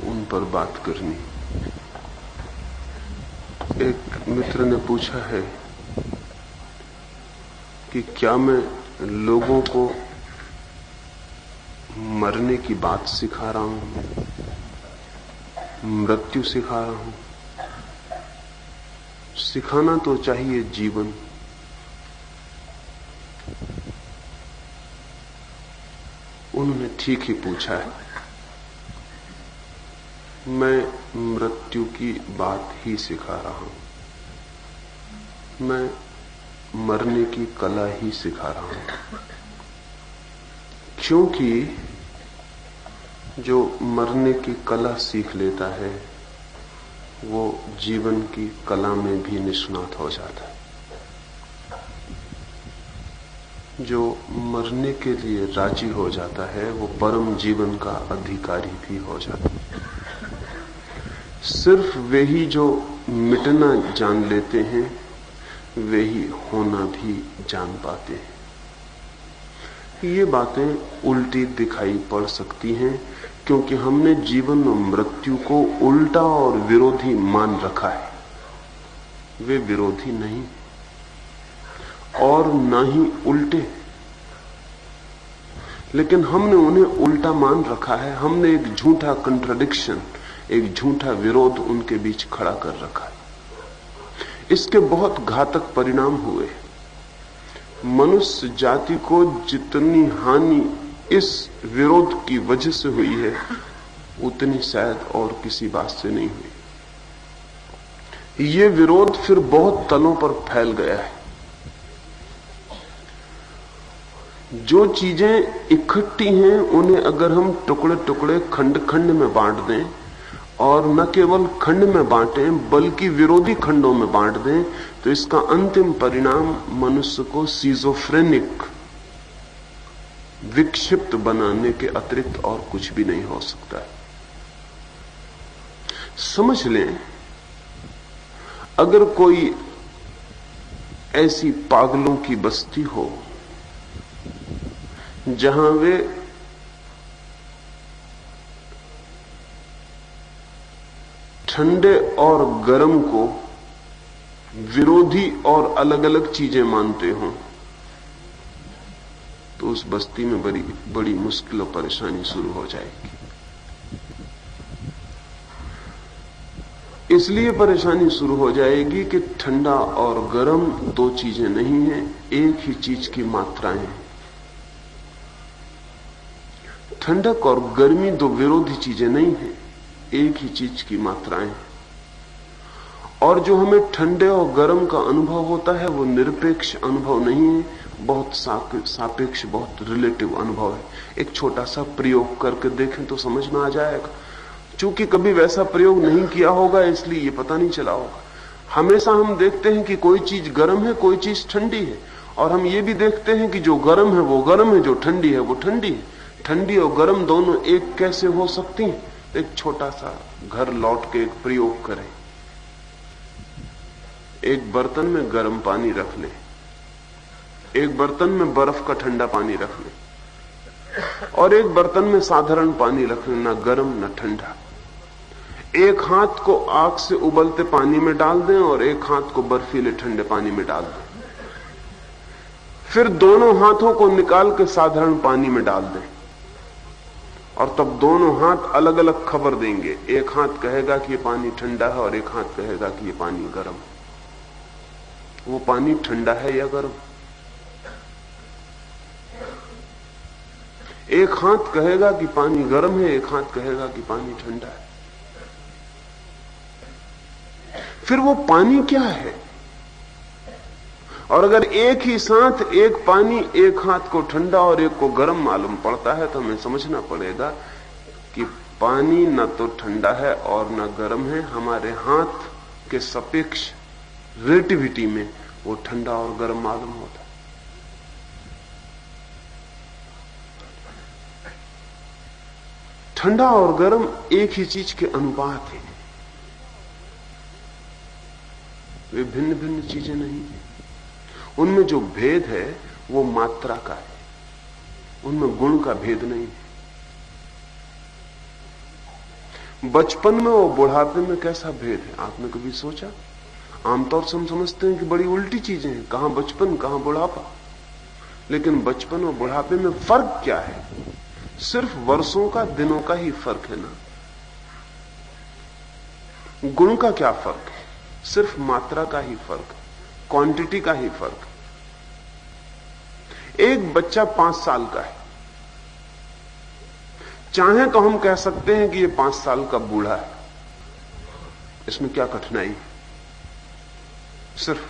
उन पर बात करनी। एक मित्र ने पूछा है कि क्या मैं लोगों को मरने की बात सिखा रहा हूं, मृत्यु सिखा रहा हूं। सिखाना तो चाहिए जीवन। उन्होंने ठीक ही पूछा है। मैं मृत्यु की बात ही सिखा रहा हूं, मैं मरने की कला ही सिखा रहा हूं, क्योंकि जो मरने की कला सीख लेता है वो जीवन की कला में भी निष्णात हो जाता है। जो मरने के लिए राजी हो जाता है वो परम जीवन का अधिकारी भी हो जाता है। सिर्फ वे ही जो मिटना जान लेते हैं वे ही होना भी जान पाते हैं। ये बातें उल्टी दिखाई पड़ सकती हैं क्योंकि हमने जीवन और मृत्यु को उल्टा और विरोधी मान रखा है। वे विरोधी नहीं और ना ही उल्टे, लेकिन हमने उन्हें उल्टा मान रखा है। हमने एक झूठा कंट्राडिक्शन, एक झूठा विरोध उनके बीच खड़ा कर रखा है। इसके बहुत घातक परिणाम हुए। मनुष्य जाति को जितनी हानि इस विरोध की वजह से हुई है उतनी शायद और किसी बात से नहीं हुई। ये विरोध फिर बहुत तलों पर फैल गया है। जो चीजें इकट्ठी हैं उन्हें अगर हम टुकड़े टुकड़े खंड खंड में बांट दें और न केवल खंड में बांटें बल्कि विरोधी खंडों में बांट दें तो इसका अंतिम परिणाम मनुष्य को सिजोफ्रेनिक, विक्षिप्त बनाने के अतिरिक्त और कुछ भी नहीं हो सकता है। समझ लें, अगर कोई ऐसी पागलों की बस्ती हो जहां वे ठंडे और गर्म को विरोधी और अलग अलग चीजें मानते हों, तो उस बस्ती में बड़ी मुश्किल और परेशानी शुरू हो जाएगी। इसलिए परेशानी शुरू हो जाएगी कि ठंडा और गर्म दो चीजें नहीं हैं, एक ही चीज की मात्राएं हैं। ठंडक और गर्मी दो विरोधी चीजें नहीं हैं, एक ही चीज की मात्राएं हैं। और जो हमें ठंडे और गर्म का अनुभव होता है वो निरपेक्ष अनुभव नहीं है, बहुत सापेक्ष, बहुत रिलेटिव अनुभव है। एक छोटा सा प्रयोग करके देखें तो समझ में आ जाएगा। चूंकि कभी वैसा प्रयोग नहीं किया होगा इसलिए ये पता नहीं चला होगा। हमेशा हम देखते हैं कि कोई चीज गर्म है, कोई चीज ठंडी है, और हम ये भी देखते हैं कि जो गर्म है वो गर्म है, जो ठंडी है वो ठंडी है। ठंडी और गर्म दोनों एक कैसे हो सकती हैं? एक छोटा सा घर लौट के एक प्रयोग करें। एक बर्तन में गर्म पानी रख लें, एक बर्तन में बर्फ का ठंडा पानी रख लें, और एक बर्तन में साधारण पानी रख लें, ना गर्म ना ठंडा। एक हाथ को आग से उबलते पानी में डाल दें और एक हाथ को बर्फीले ठंडे पानी में डाल दें। फिर दोनों हाथों को निकाल के साधारण पानी में डाल दें और तब दोनों हाथ अलग अलग खबर देंगे। एक हाथ कहेगा कि ये पानी ठंडा है और एक हाथ कहेगा कि ये पानी गर्म है। वो पानी ठंडा है या गर्म? एक हाथ कहेगा कि पानी गर्म है, एक हाथ कहेगा कि पानी ठंडा है। फिर वो पानी क्या है? और अगर एक ही साथ एक पानी एक हाथ को ठंडा और एक को गर्म मालूम पड़ता है तो हमें समझना पड़ेगा कि पानी न तो ठंडा है और न गर्म है। हमारे हाथ के सापेक्ष रिलेटिविटी में वो ठंडा और गर्म मालूम होता है। ठंडा और गर्म एक ही चीज के अनुपात है, वे भिन्न भिन्न चीजें नहीं है। उनमें जो भेद है वो मात्रा का है, उनमें गुण का भेद नहीं है। बचपन में और बुढ़ापे में कैसा भेद है, आपने कभी सोचा? आमतौर से हम समझते हैं कि बड़ी उल्टी चीजें हैं, कहां बचपन कहां बुढ़ापा। लेकिन बचपन और बुढ़ापे में फर्क क्या है? सिर्फ वर्षों का, दिनों का ही फर्क है ना। गुण का क्या फर्क है? सिर्फ मात्रा का ही फर्क है, क्वांटिटी का ही फर्क है। एक बच्चा 5 साल का है, चाहे तो हम कह सकते हैं कि ये 5 साल का बूढ़ा है। इसमें क्या कठिनाई है? सिर्फ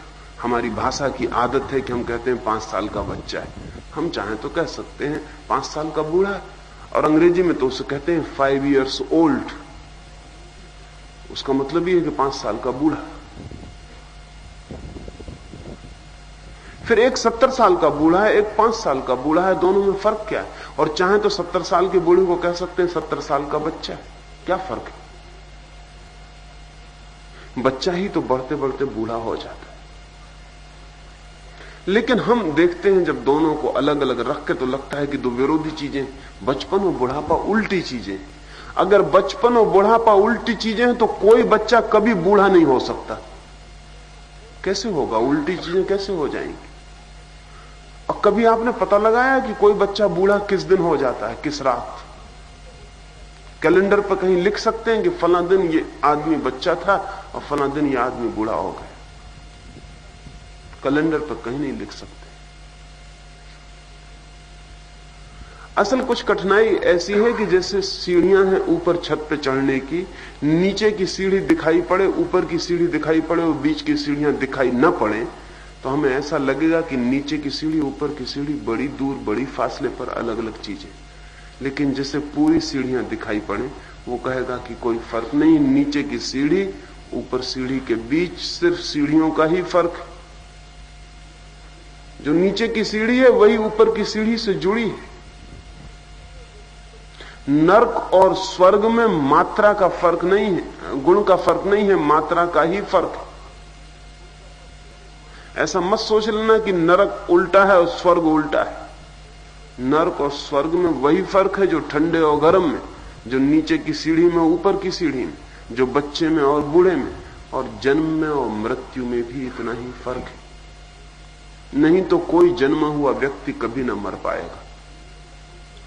हमारी भाषा की आदत है कि हम कहते हैं 5 साल का बच्चा है। हम चाहें तो कह सकते हैं 5 साल का बूढ़ा है, और अंग्रेजी में तो उसे कहते हैं 5 years old। उसका मतलब ये है कि 5 साल का बूढ़ा। फिर एक 70 साल का बूढ़ा है, एक 5 साल का बूढ़ा है, दोनों में फर्क क्या है? और चाहे तो 70 साल के बूढ़े को कह सकते हैं 70 साल का बच्चा है। क्या फर्क है? बच्चा ही तो बढ़ते बढ़ते बूढ़ा हो जाता है। लेकिन हम देखते हैं जब दोनों को अलग अलग रख के, तो लगता है कि दो विरोधी चीजें, बचपन और बुढ़ापा उल्टी चीजें। अगर बचपन और बुढ़ापा उल्टी चीजें हैं तो कोई बच्चा कभी बूढ़ा नहीं हो सकता। कैसे होगा? उल्टी चीजें कैसे हो जाएंगी? और कभी आपने पता लगाया कि कोई बच्चा बूढ़ा किस दिन हो जाता है, किस रात? कैलेंडर पर कहीं लिख सकते हैं कि फला दिन ये आदमी बच्चा था और फला दिन ये आदमी बूढ़ा हो गया? कैलेंडर पर कहीं नहीं लिख सकते। असल कुछ कठिनाई ऐसी है कि जैसे सीढ़ियां हैं ऊपर छत पे चढ़ने की, नीचे की सीढ़ी दिखाई पड़े, ऊपर की सीढ़ी दिखाई पड़े और बीच की सीढ़ियां दिखाई न पड़े, तो हमें ऐसा लगेगा कि नीचे की सीढ़ी ऊपर की सीढ़ी बड़ी दूर, बड़ी फासले पर अलग अलग चीजें। लेकिन जैसे पूरी सीढ़ियां दिखाई पड़े, वो कहेगा कि कोई फर्क नहीं, नीचे की सीढ़ी ऊपर सीढ़ी के बीच सिर्फ सीढ़ियों का ही फर्क है। जो नीचे की सीढ़ी है वही ऊपर की सीढ़ी से जुड़ी है। नरक और स्वर्ग में मात्रा का फर्क नहीं है, गुण का फर्क नहीं है, मात्रा का ही फर्क है। ऐसा मत सोच लेना कि नरक उल्टा है और स्वर्ग उल्टा है। नरक और स्वर्ग में वही फर्क है जो ठंडे और गर्म में, जो नीचे की सीढ़ी में, ऊपर की सीढ़ी में, जो बच्चे में और बूढ़े में, और जन्म में और मृत्यु में भी इतना ही फर्क है। नहीं तो कोई जन्मा हुआ व्यक्ति कभी न मर पाएगा।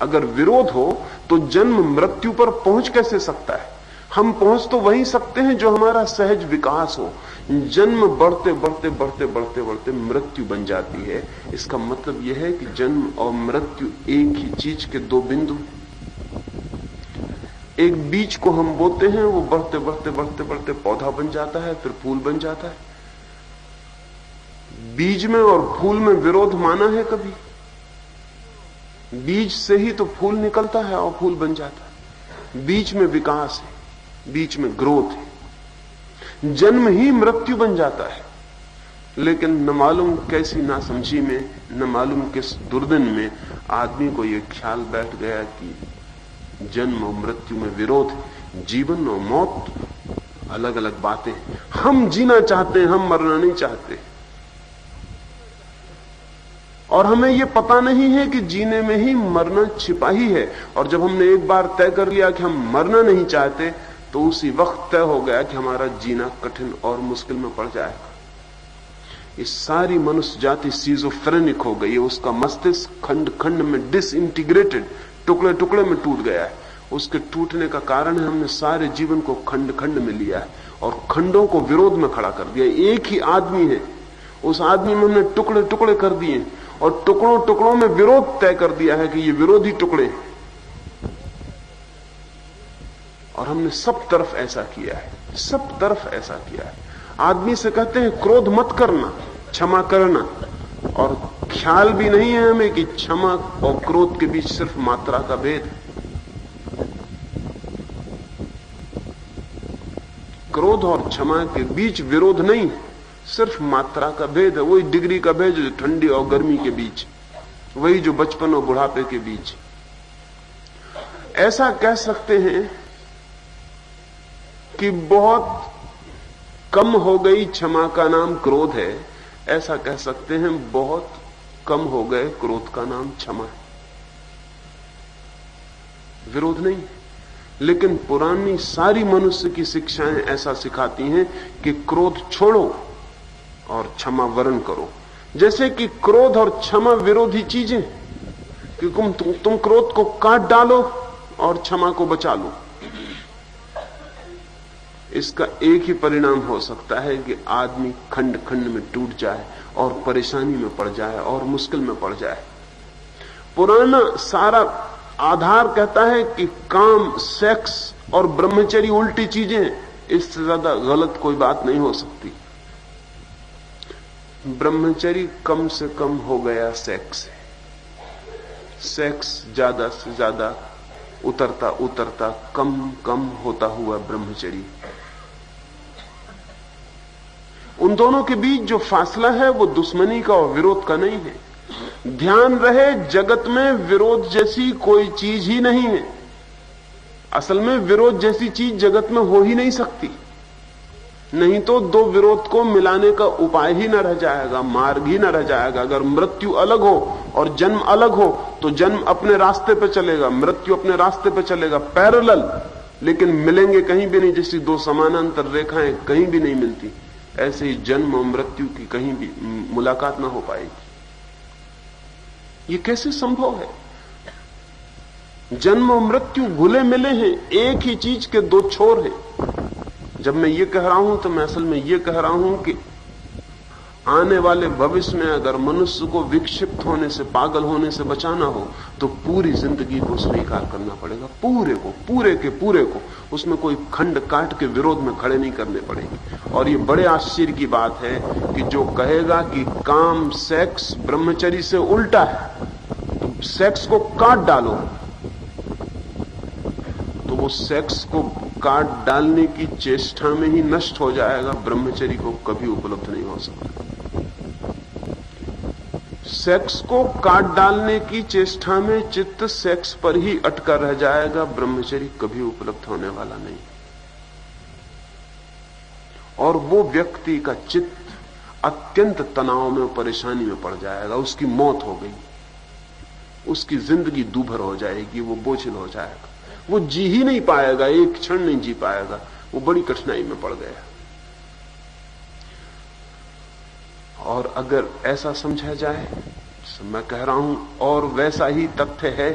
अगर विरोध हो तो जन्म मृत्यु पर पहुंच कैसे सकता है? हम पहुंच तो वहीं सकते हैं जो हमारा सहज विकास हो। जन्म बढ़ते बढ़ते बढ़ते बढ़ते बढ़ते मृत्यु बन जाती है। इसका मतलब यह है कि जन्म और मृत्यु एक ही चीज के दो बिंदु। एक बीज को हम बोते हैं, वो बढ़ते बढ़ते बढ़ते बढ़ते पौधा बन जाता है, फिर फूल बन जाता है। बीज में और फूल में विरोध माना है कभी? बीज से ही तो फूल निकलता है और फूल बन जाता है। बीच में विकास है, बीच में ग्रोथ है। जन्म ही मृत्यु बन जाता है। लेकिन न मालूम कैसी नासमझी में, न मालूम किस दुर्दिन में आदमी को यह ख्याल बैठ गया कि जन्म और मृत्यु में विरोध है। जीवन और मौत अलग अलग बातें। हम जीना चाहते हैं, हम मरना नहीं चाहते। और हमें यह पता नहीं है कि जीने में ही मरना छिपा ही है। और जब हमने एक बार तय कर लिया कि हम मरना नहीं चाहते, तो उसी वक्त तय हो गया कि हमारा जीना कठिन और मुश्किल में पड़ जाएगा। इस सारी मनुष्य जाति सीजोफ्रेनिक हो गई है। उसका मस्तिष्क खंड खंड में डिसइंटीग्रेटेड, टुकड़े टुकड़े में टूट गया है। उसके टूटने का कारण है हमने सारे जीवन को खंड खंड में लिया है और खंडों को विरोध में खड़ा कर दिया। एक ही आदमी है, उस आदमी में हमने टुकड़े टुकड़े कर दिए और टुकड़ों टुकड़ों में विरोध तय कर दिया है कि ये विरोधी टुकड़े हैं। और हमने सब तरफ ऐसा किया है, सब तरफ ऐसा किया है। आदमी से कहते हैं क्रोध मत करना, क्षमा करना, और ख्याल भी नहीं है हमें कि क्षमा और क्रोध के बीच सिर्फ मात्रा का भेद है। क्रोध और क्षमा के बीच विरोध नहीं, सिर्फ मात्रा का भेद है। वही डिग्री का भेद जो ठंडी और गर्मी के बीच, वही जो बचपन और बुढ़ापे के बीच। ऐसा कह सकते हैं कि बहुत कम हो गई क्षमा का नाम क्रोध है, ऐसा कह सकते हैं बहुत कम हो गए क्रोध का नाम क्षमा है। विरोध नहीं, लेकिन पुरानी सारी मनुष्य की शिक्षाएं ऐसा सिखाती हैं कि क्रोध छोड़ो और क्षमा वरण करो। जैसे कि क्रोध और क्षमा विरोधी चीजें, कि तुम क्रोध को काट डालो और क्षमा को बचा लो। इसका एक ही परिणाम हो सकता है कि आदमी खंड खंड में टूट जाए और परेशानी में पड़ जाए और मुश्किल में पड़ जाए। पुराना सारा आधार कहता है कि काम, सेक्स और ब्रह्मचर्य उल्टी चीजें हैं, इससे ज्यादा गलत कोई बात नहीं हो सकती। ब्रह्मचर्य कम से कम हो गया सेक्स है, सेक्स ज्यादा से ज्यादा उतरता उतरता कम कम होता हुआ ब्रह्मचर्य। उन दोनों के बीच जो फासला है वो दुश्मनी का और विरोध का नहीं है। ध्यान रहे, जगत में विरोध जैसी कोई चीज ही नहीं है। असल में विरोध जैसी चीज जगत में हो ही नहीं सकती, नहीं तो दो विरोध को मिलाने का उपाय ही न रह जाएगा, मार्ग ही न रह जाएगा। अगर मृत्यु अलग हो और जन्म अलग हो तो जन्म अपने रास्ते पर चलेगा, मृत्यु अपने रास्ते पर चलेगा, पैरेलल, लेकिन मिलेंगे कहीं भी नहीं। जैसी दो समानांतर रेखाएं कहीं भी नहीं मिलती, ऐसे ही जन्म और मृत्यु की कहीं भी मुलाकात ना हो पाएगी। ये कैसे संभव है? जन्म और मृत्यु घुले मिले हैं, एक ही चीज के दो छोर हैं। जब मैं ये कह रहा हूं तो मैं असल में ये कह रहा हूं कि आने वाले भविष्य में अगर मनुष्य को विक्षिप्त होने से, पागल होने से बचाना हो तो पूरी जिंदगी को स्वीकार करना पड़ेगा, पूरे को, पूरे के पूरे को। उसमें कोई खंड काट के विरोध में खड़े नहीं करने पड़ेंगे। और ये बड़े आश्चर्य की बात है कि जो कहेगा कि काम, सेक्स ब्रह्मचर्य से उल्टा है, तो सेक्स को काट डालो, तो वो सेक्स को काट डालने की चेष्टा में ही नष्ट हो जाएगा, ब्रह्मचर्य को कभी उपलब्ध नहीं हो सकता। सेक्स को काट डालने की चेष्टा में चित्त सेक्स पर ही अटका रह जाएगा, ब्रह्मचर्य कभी उपलब्ध होने वाला नहीं। और वो व्यक्ति का चित्त अत्यंत तनाव में, परेशानी में पड़ जाएगा, उसकी मौत हो गई, उसकी जिंदगी दूभर हो जाएगी, वो बोझिल हो जाएगा, वो जी ही नहीं पाएगा, एक क्षण नहीं जी पाएगा, वो बड़ी कठिनाई में पड़ गया। और अगर ऐसा समझा जाए, तो मैं कह रहा हूं, और वैसा ही तथ्य है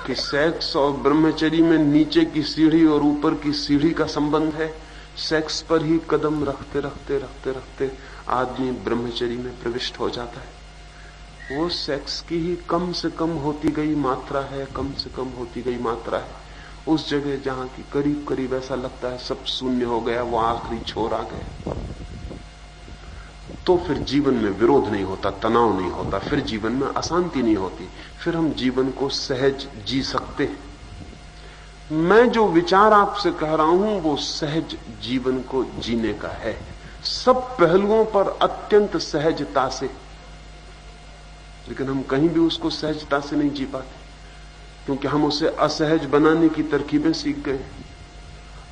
कि सेक्स और ब्रह्मचर्य में नीचे की सीढ़ी और ऊपर की सीढ़ी का संबंध है। सेक्स पर ही कदम रखते रखते रखते रखते आदमी ब्रह्मचर्य में प्रविष्ट हो जाता है। वो सेक्स की ही कम से कम होती गई मात्रा है, कम से कम होती गई मात्रा है। उस जगह जहां की करीब करीब ऐसा लगता है सब शून्य हो गया, वो आखिरी छोर आ गया, तो फिर जीवन में विरोध नहीं होता, तनाव नहीं होता, फिर जीवन में अशांति नहीं होती, फिर हम जीवन को सहज जी सकते हैं। मैं जो विचार आपसे कह रहा हूं वो सहज जीवन को जीने का है, सब पहलुओं पर अत्यंत सहजता से। लेकिन हम कहीं भी उसको सहजता से नहीं जी पाते, क्योंकि हम उसे असहज बनाने की तरकीबें सीख गए।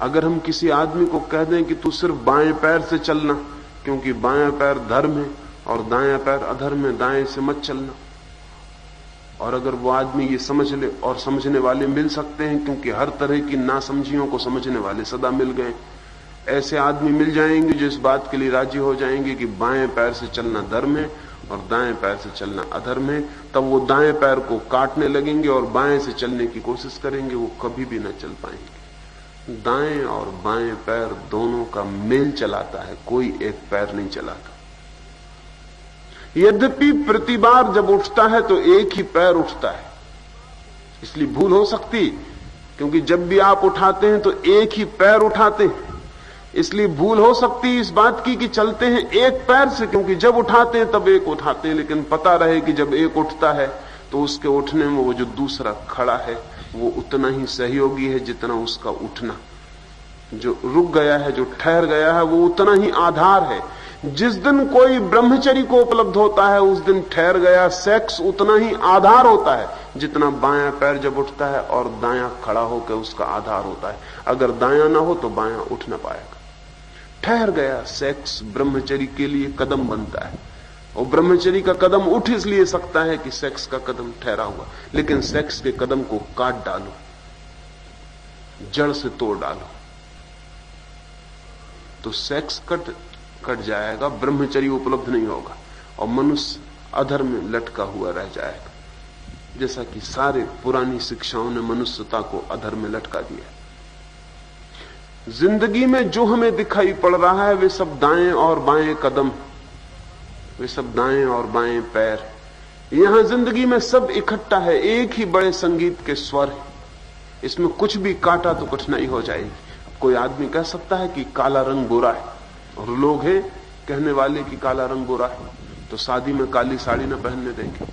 अगर हम किसी आदमी को कह दें कि तू सिर्फ बाएं पैर से चलना, क्योंकि बाएं पैर धर्म है और दायां पैर अधर्म है, दाएं से मत चलना, और अगर वो आदमी ये समझ ले, और समझने वाले मिल सकते हैं क्योंकि हर तरह की नासमझियों को समझने वाले सदा मिल गए, ऐसे आदमी मिल जाएंगे जो इस बात के लिए राजी हो जाएंगे कि बाएं पैर से चलना धर्म है और दाएं पैर से चलना अधर्म है, तब वो दाएं पैर को काटने लगेंगे और बाएं से चलने की कोशिश करेंगे, वो कभी भी न चल पाएंगे। दाएं और बाएं पैर दोनों का मेल चलाता है, कोई एक पैर नहीं चलाता। यद्यपि प्रति बार जब उठता है तो एक ही पैर उठता है, इसलिए भूल हो सकती, क्योंकि जब भी आप उठाते हैं तो एक ही पैर उठाते हैं, इसलिए भूल हो सकती है इस बात की कि चलते हैं एक पैर से, क्योंकि जब उठाते हैं तब एक उठाते हैं। लेकिन पता रहे कि जब एक उठता है तो उसके उठने में वो जो दूसरा खड़ा है वो उतना ही सहयोगी है जितना उसका उठना। जो रुक गया है, जो ठहर गया है, वो उतना ही आधार है। जिस दिन कोई ब्रह्मचर्य को उपलब्ध होता है उस दिन ठहर गया सेक्स उतना ही आधार होता है जितना बायां पैर जब उठता है और दायां खड़ा होकर उसका आधार होता है। अगर दायां ना हो तो बायां उठ ना पाएगा। ठहर गया सेक्स ब्रह्मचर्य के लिए कदम बनता है, और ब्रह्मचर्य का कदम उठ इसलिए सकता है कि सेक्स का कदम ठहरा हुआ। लेकिन सेक्स के कदम को काट डालो जड़ से तोड़ डालो तो सेक्स कट जाएगा, ब्रह्मचर्य उपलब्ध नहीं होगा और मनुष्य अधर्म में लटका हुआ रह जाएगा, जैसा कि सारे पुरानी शिक्षाओं ने मनुष्यता को अधर्म में लटका दिया। जिंदगी में जो हमें दिखाई पड़ रहा है वे सब दाएं और बाएं कदम, वे सब दाएं और बाएं पैर। यहां जिंदगी में सब इकट्ठा है, एक ही बड़े संगीत के स्वर है। इसमें कुछ भी काटा तो कठिनाई हो जाएगी। कोई आदमी कह सकता है कि काला रंग बुरा है, और लोग हैं कहने वाले कि काला रंग बुरा है, तो शादी में काली साड़ी न पहनने देंगे।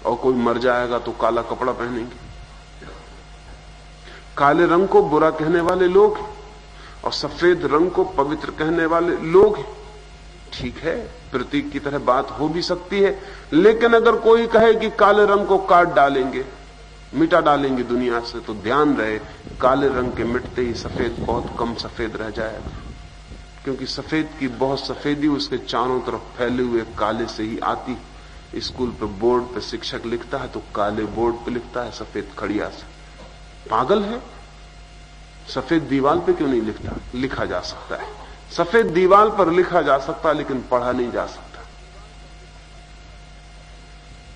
और कोई मर जाएगा तो काला कपड़ा पहनेंगे। काले रंग को बुरा कहने वाले लोग और सफेद रंग को पवित्र कहने वाले लोग हैं। ठीक है, प्रतीक की तरह बात हो भी सकती है, लेकिन अगर कोई कहे कि काले रंग को काट डालेंगे, मिटा डालेंगे दुनिया से, तो ध्यान रहे काले रंग के मिटते ही सफेद बहुत कम सफेद रह जाएगा, क्योंकि सफेद की बहुत सफेदी उसके चारों तरफ फैले हुए काले से ही आती। स्कूल पे बोर्ड पे शिक्षक लिखता है तो काले बोर्ड पे लिखता है सफेद खड़िया से। पागल है? सफेद दीवार पे क्यों नहीं लिखता? लिखा जा सकता है, सफेद दीवार पर लिखा जा सकता है, लेकिन पढ़ा नहीं जा सकता,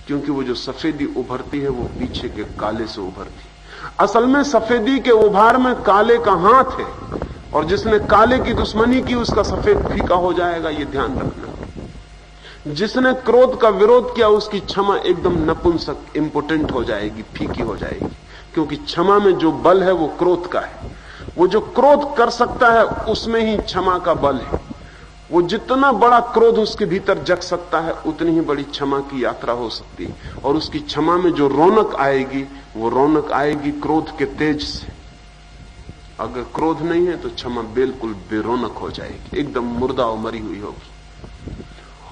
क्योंकि वो जो सफेदी उभरती है वो पीछे के काले से उभरती है। असल में सफेदी के उभार में काले का हाथ है, और जिसने काले की दुश्मनी की उसका सफेद फीका हो जाएगा, ये ध्यान रखना। जिसने क्रोध का विरोध किया उसकी क्षमा एकदम नपुंसक, इंपोटेंट हो जाएगी, फीकी हो जाएगी, क्योंकि क्षमा में जो बल है वो क्रोध का है। वो जो क्रोध कर सकता है उसमें ही क्षमा का बल है। वो जितना बड़ा क्रोध उसके भीतर जग सकता है उतनी ही बड़ी क्षमा की यात्रा हो सकती है। और उसकी क्षमा में जो रौनक आएगी वो रौनक आएगी क्रोध के तेज से। अगर क्रोध नहीं है तो क्षमा बिल्कुल बेरौनक हो जाएगी, एकदम मुर्दा और मरी हुई होगी।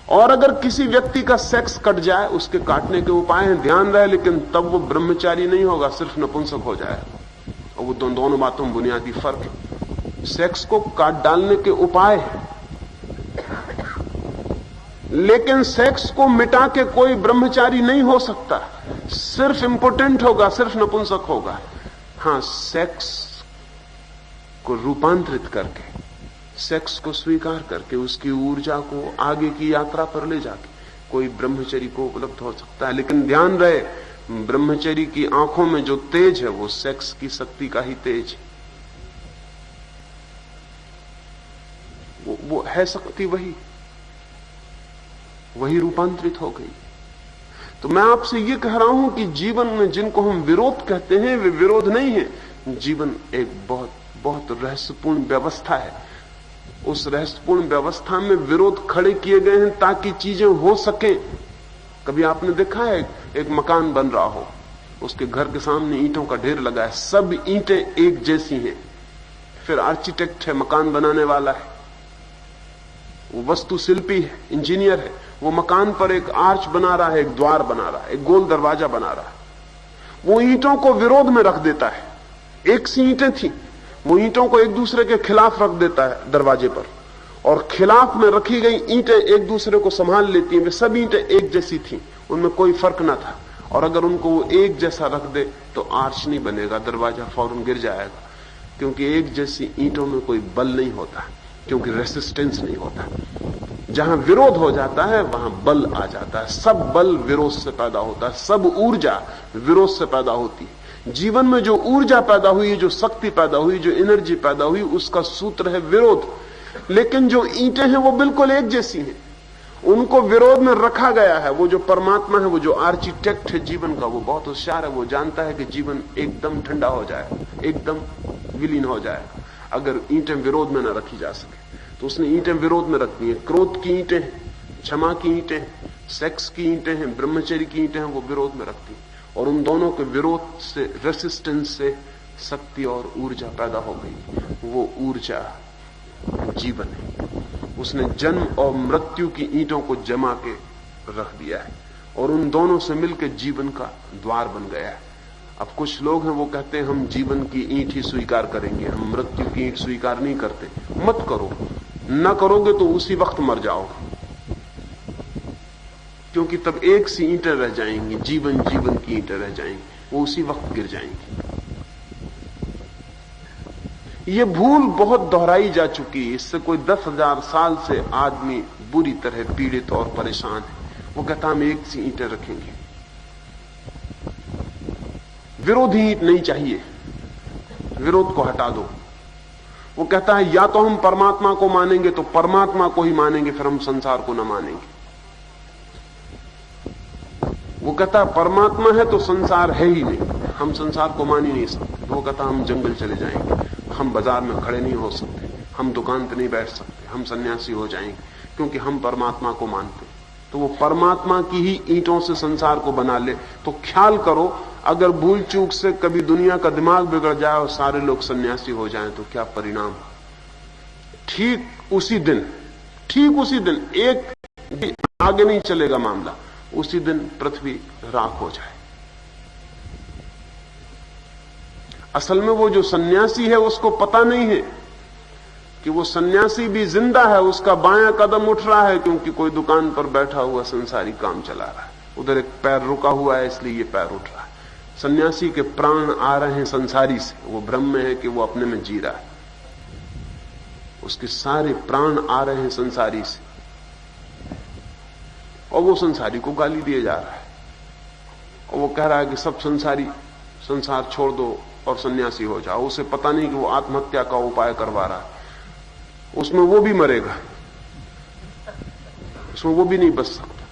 और अगर किसी व्यक्ति का सेक्स कट जाए, उसके काटने के उपाय हैं, ध्यान रहे, लेकिन तब वो ब्रह्मचारी नहीं होगा, सिर्फ नपुंसक हो जाएगा। और वो दोनों बातों में बुनियादी फर्क है। सेक्स को काट डालने के उपाय है, लेकिन सेक्स को मिटा के कोई ब्रह्मचारी नहीं हो सकता, सिर्फ इंपोर्टेंट होगा, सिर्फ नपुंसक होगा। हां, सेक्स को रूपांतरित करके, सेक्स को स्वीकार करके, उसकी ऊर्जा को आगे की यात्रा पर ले जाके कोई ब्रह्मचरी को उपलब्ध हो सकता है। लेकिन ध्यान रहे, ब्रह्मचरी की आंखों में जो तेज है वो सेक्स की शक्ति का ही तेज है। वो है शक्ति वही रूपांतरित हो गई। तो मैं आपसे ये कह रहा हूं कि जीवन में जिनको हम विरोध कहते हैं वे विरोध नहीं है। जीवन एक बहुत बहुत रहस्यपूर्ण व्यवस्था है। उस रहस्यपूर्ण व्यवस्था में विरोध खड़े किए गए हैं ताकि चीजें हो सके। कभी आपने देखा है एक मकान बन रहा हो, उसके घर के सामने ईंटों का ढेर लगा है, सब ईंटें एक जैसी हैं, फिर आर्किटेक्ट है, मकान बनाने वाला है, वो वस्तुशिल्पी है, इंजीनियर है, वो मकान पर एक आर्च बना रहा है, एक द्वार बना रहा है, एक गोल दरवाजा बना रहा है। वो ईंटों को विरोध में रख देता है। एक सी ईंटें थी, वो ईंटों को एक दूसरे के खिलाफ रख देता है दरवाजे पर, और खिलाफ में रखी गई ईंटें एक दूसरे को संभाल लेती हैं। वे सब ईंटें एक जैसी थी, उनमें कोई फर्क ना था, और अगर उनको वो एक जैसा रख दे तो आर्च नहीं बनेगा, दरवाजा फौरन गिर जाएगा, क्योंकि एक जैसी ईंटों में कोई बल नहीं होता, क्योंकि रेसिस्टेंस नहीं होता। जहां विरोध हो जाता है वहां बल आ जाता है। सब बल विरोध से पैदा होता है, सब ऊर्जा विरोध से पैदा होती है। जीवन में जो ऊर्जा पैदा हुई, जो शक्ति पैदा हुई, जो एनर्जी पैदा हुई, उसका सूत्र है विरोध। लेकिन जो ईंटें हैं वो बिल्कुल एक जैसी हैं, उनको विरोध में रखा गया है। वो जो परमात्मा है, वो जो आर्किटेक्ट है जीवन का, वो बहुत होशियार है। वो जानता है कि जीवन एकदम ठंडा हो जाए, एकदम विलीन हो जाए अगर ईंटें विरोध में न रखी जा सके। तो उसने ईंटें विरोध में रखी हैं। क्रोध की ईंटें, क्षमा की ईंटें, सेक्स की ईंटें हैं, ब्रह्मचर्य की ईंटें हैं, वो विरोध में रखती हैं। और उन दोनों के विरोध से, रेसिस्टेंस से शक्ति और ऊर्जा पैदा हो गई। वो ऊर्जा जीवन है। उसने जन्म और मृत्यु की ईंटों को जमा के रख दिया है, और उन दोनों से मिलकर जीवन का द्वार बन गया है। अब कुछ लोग हैं वो कहते हैं हम जीवन की ईंट ही स्वीकार करेंगे, हम मृत्यु की ईंट स्वीकार नहीं करते। मत करो, न करोगे तो उसी वक्त मर जाओगे। क्योंकि तब एक सी ईंटें रह जाएंगी, जीवन जीवन की ईंटें रह जाएंगी, वो उसी वक्त गिर जाएंगी। ये भूल बहुत दोहराई जा चुकी है। इससे कोई 10,000 साल से आदमी बुरी तरह पीड़ित और परेशान है। वो कहता हम एक सी ईंटें रखेंगे, विरोधी ईंट नहीं चाहिए, विरोध को हटा दो। वो कहता है या तो हम परमात्मा को मानेंगे तो परमात्मा को ही मानेंगे, फिर हम संसार को न मानेंगे। वो कहता परमात्मा है तो संसार है ही नहीं, हम संसार को मान ही नहीं सकते। तो वो कहता हम जंगल चले जाएंगे, हम बाजार में खड़े नहीं हो सकते, हम दुकान पे नहीं बैठ सकते, हम सन्यासी हो जाएंगे, क्योंकि हम परमात्मा को मानते। तो वो परमात्मा की ही ईंटों से संसार को बना ले। तो ख्याल करो, अगर भूल चूक से कभी दुनिया का दिमाग बिगड़ जाए और सारे लोग सन्यासी हो जाएं तो क्या परिणाम। ठीक उसी दिन एक आगे नहीं चलेगा मामला, उसी दिन पृथ्वी राख हो जाए। असल में वो जो सन्यासी है उसको पता नहीं है कि वो सन्यासी भी जिंदा है, उसका बायां कदम उठ रहा है क्योंकि कोई दुकान पर बैठा हुआ संसारी काम चला रहा है, उधर एक पैर रुका हुआ है इसलिए ये पैर उठ रहा है। सन्यासी के प्राण आ रहे हैं संसारी से, वो भ्रम में है कि वो अपने में जी रहा है, उसके सारे प्राण आ रहे हैं संसारी से, और वो संसारी को गाली दिए जा रहा है, और वो कह रहा है कि सब संसारी संसार छोड़ दो और सन्यासी हो जाओ। उसे पता नहीं कि वो आत्महत्या का उपाय करवा रहा है, उसमें वो भी मरेगा, उसमें वो भी नहीं बच सकता,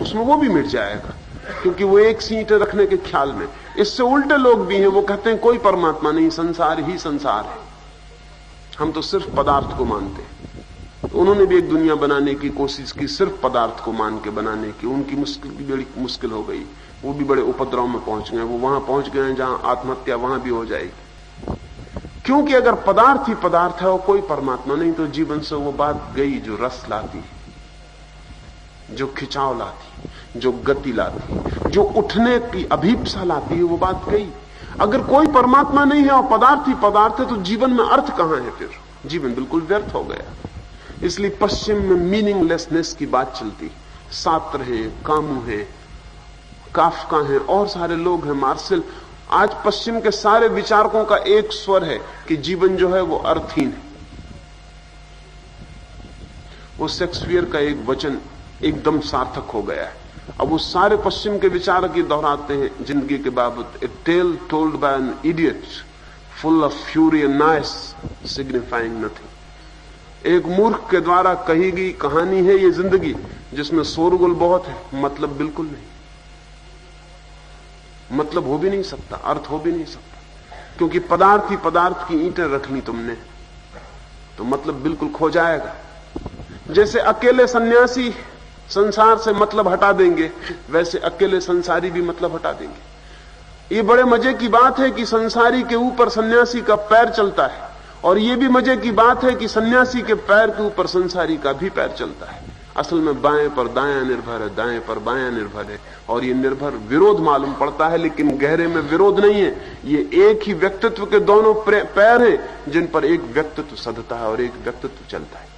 उसमें वो भी मिट जाएगा, क्योंकि वो एक सी ईंटें रखने के ख्याल में। इससे उल्टे लोग भी हैं, वो कहते हैं कोई परमात्मा नहीं, संसार ही संसार है, हम तो सिर्फ पदार्थ को मानते हैं। तो उन्होंने भी एक दुनिया बनाने की कोशिश की, सिर्फ पदार्थ को मान के बनाने की। उनकी मुश्किल भी बड़ी मुश्किल हो गई, वो भी बड़े उपद्रव में पहुंच गए। वो वहां पहुंच गए हैं जहां आत्महत्या वहां भी हो जाएगी, क्योंकि अगर पदार्थ ही पदार्थ है और कोई परमात्मा नहीं तो जीवन से वो बात गई जो रस लाती, जो खिंचाव लाती, जो गति लाती, जो उठने की अभीप्सा लाती है, वो बात गई। अगर कोई परमात्मा नहीं है और पदार्थ ही पदार्थ है तो जीवन में अर्थ कहां है? फिर जीवन बिल्कुल व्यर्थ हो गया। इसलिए पश्चिम में मीनिंगलेसनेस की बात चलती। सात्र है, कामू है, काफका है, और सारे लोग हैं, मार्शल। आज पश्चिम के सारे विचारकों का एक स्वर है कि जीवन जो है वो अर्थहीन है। वो शेक्सपियर का एक वचन एकदम सार्थक हो गया है। अब वो सारे पश्चिम के विचारक ये दोहराते हैं जिंदगी के बाबत, a tale told by an idiot full of fury and nice signifying nothing. एक मूर्ख के द्वारा कही गई कहानी है ये जिंदगी, जिसमें शोरगुल बहुत है, मतलब बिल्कुल नहीं, मतलब हो भी नहीं सकता, अर्थ हो भी नहीं सकता, क्योंकि पदार्थ ही पदार्थ की ईंटें रख ली तुमने तो मतलब बिल्कुल खो जाएगा। जैसे अकेले सन्यासी संसार से मतलब हटा देंगे, वैसे अकेले संसारी भी मतलब हटा देंगे। ये बड़े मजे की बात है कि संसारी के ऊपर सन्यासी का पैर चलता है, और ये भी मजे की बात है कि सन्यासी के पैर के ऊपर संसारी का भी पैर चलता है। असल में बाएं पर दायां निर्भर है, दाएं पर बायां निर्भर है, और ये निर्भर विरोध मालूम पड़ता है, लेकिन गहरे में विरोध नहीं है। ये एक ही व्यक्तित्व के दोनों पैर हैं जिन पर एक व्यक्तित्व सधता है और एक व्यक्तित्व चलता है।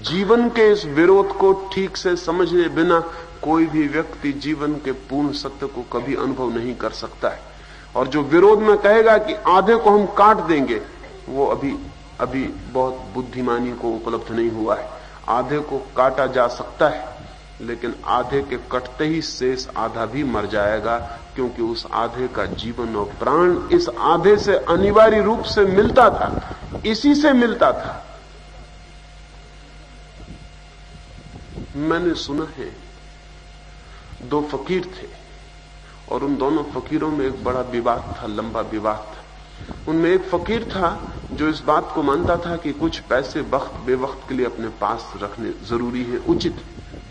जीवन के इस विरोध को ठीक से समझे बिना कोई भी व्यक्ति जीवन के पूर्ण सत्य को कभी अनुभव नहीं कर सकता है। और जो विरोध में कहेगा कि आधे को हम काट देंगे, वो अभी बहुत बुद्धिमानी को उपलब्ध नहीं हुआ है। आधे को काटा जा सकता है, लेकिन आधे के कटते ही शेष आधा भी मर जाएगा, क्योंकि उस आधे का जीवन और प्राण इस आधे से अनिवार्य रूप से मिलता था, इसी से मिलता था। मैंने सुना है, दो फकीर थे और उन दोनों फकीरों में एक बड़ा विवाद था, लंबा विवाद था। उनमें एक फकीर था जो इस बात को मानता था कि कुछ पैसे वक्त बेवक्त के लिए अपने पास रखने जरूरी है, उचित।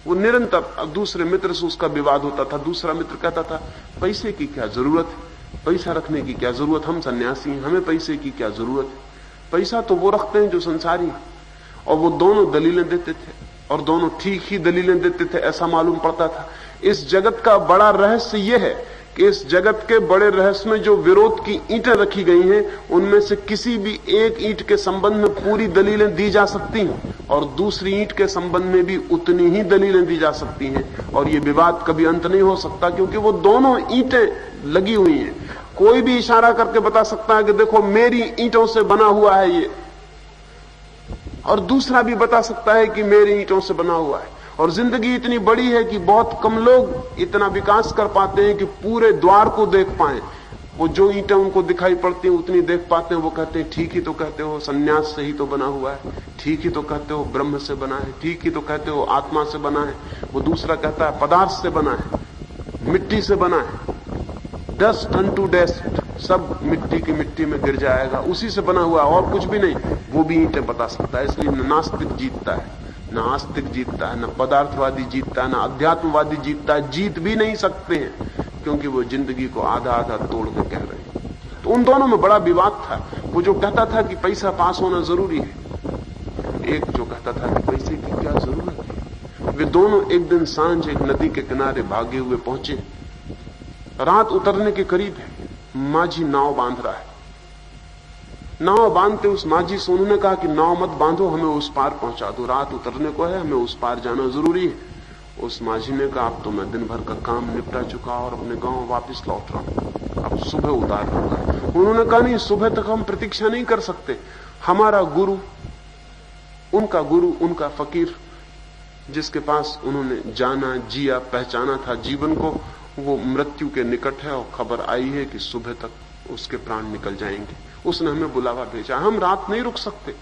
वो निरंतर दूसरे मित्र से उसका विवाद होता था। दूसरा मित्र कहता था पैसे की क्या जरूरत है, पैसा रखने की क्या जरूरत, हम सन्यासी हैं, हमें पैसे की क्या जरूरत है, पैसा तो वो रखते हैं जो संसारी है। और वो दोनों दलीलें देते थे और दोनों ठीक ही दलीलें देते थे, ऐसा मालूम पड़ता था। इस जगत का बड़ा रहस्य यह है कि इस जगत के बड़े रहस्य में जो विरोध की ईंटें रखी गई हैं, उनमें से किसी भी एक ईंट के संबंध में पूरी दलीलें दी जा सकती हैं और दूसरी ईंट के संबंध में भी उतनी ही दलीलें दी जा सकती हैं, और ये विवाद कभी अंत नहीं हो सकता, क्योंकि वो दोनों ईंटें लगी हुई हैं। कोई भी इशारा करके बता सकता है कि देखो मेरी ईंटों से बना हुआ है ये, और दूसरा भी बता सकता है कि मेरी ईंटों से बना हुआ है। और जिंदगी इतनी बड़ी है कि बहुत कम लोग इतना विकास कर पाते हैं कि पूरे द्वार को देख पाए। वो जो ईंटें उनको दिखाई पड़ती हैं उतनी देख पाते हैं। वो कहते हैं ठीक ही तो कहते हो, सन्यास से ही तो बना हुआ है, ठीक ही तो कहते हो ब्रह्म से बना है, ठीक ही तो कहते हो आत्मा से बना है। वो दूसरा कहता है पदार्थ से बना है, मिट्टी से बना है, डस्ट अनटू डस्ट, सब मिट्टी की मिट्टी में गिर जाएगा, उसी से बना हुआ और कुछ भी नहीं। वो भी ईंटें बता सकता है। इसलिए न नास्तिक जीतता है, न आस्तिक जीतता है, न पदार्थवादी जीतता है, न अध्यात्मवादी जीतता है। जीत भी नहीं सकते हैं, क्योंकि वो जिंदगी को आधा आधा तोड़ के कह रहे हैं। तो उन दोनों में बड़ा विवाद था। वो जो कहता था कि पैसा पास होना जरूरी है, एक जो कहता था कि पैसे की क्या जरूरत है। वे दोनों एक दिन सांझ एक नदी के किनारे भागे हुए पहुंचे। रात उतरने के करीब है। माझी नाव बांध रहा है। नाव बांधते उस माझी से उन्होंने कहा कि नाव मत बांधो, हमें उस पार पहुंचा दो, रात उतरने को है, हमें उस पार जाना जरूरी है। उस माझी ने कहा अब तो मैं दिन भर का काम निपटा चुका और अपने गांव वापस लौट रहा हूं, अब सुबह उतार दूंगा। उन्होंने कहा नहीं, सुबह तक हम प्रतीक्षा नहीं कर सकते। हमारा गुरु, उनका फकीर, जिसके पास उन्होंने जाना, जिया, पहचाना था जीवन को, वो मृत्यु के निकट है और खबर आई है कि सुबह तक उसके प्राण निकल जाएंगे। उसने हमें बुलावा भेजा, हम रात नहीं रुक सकते।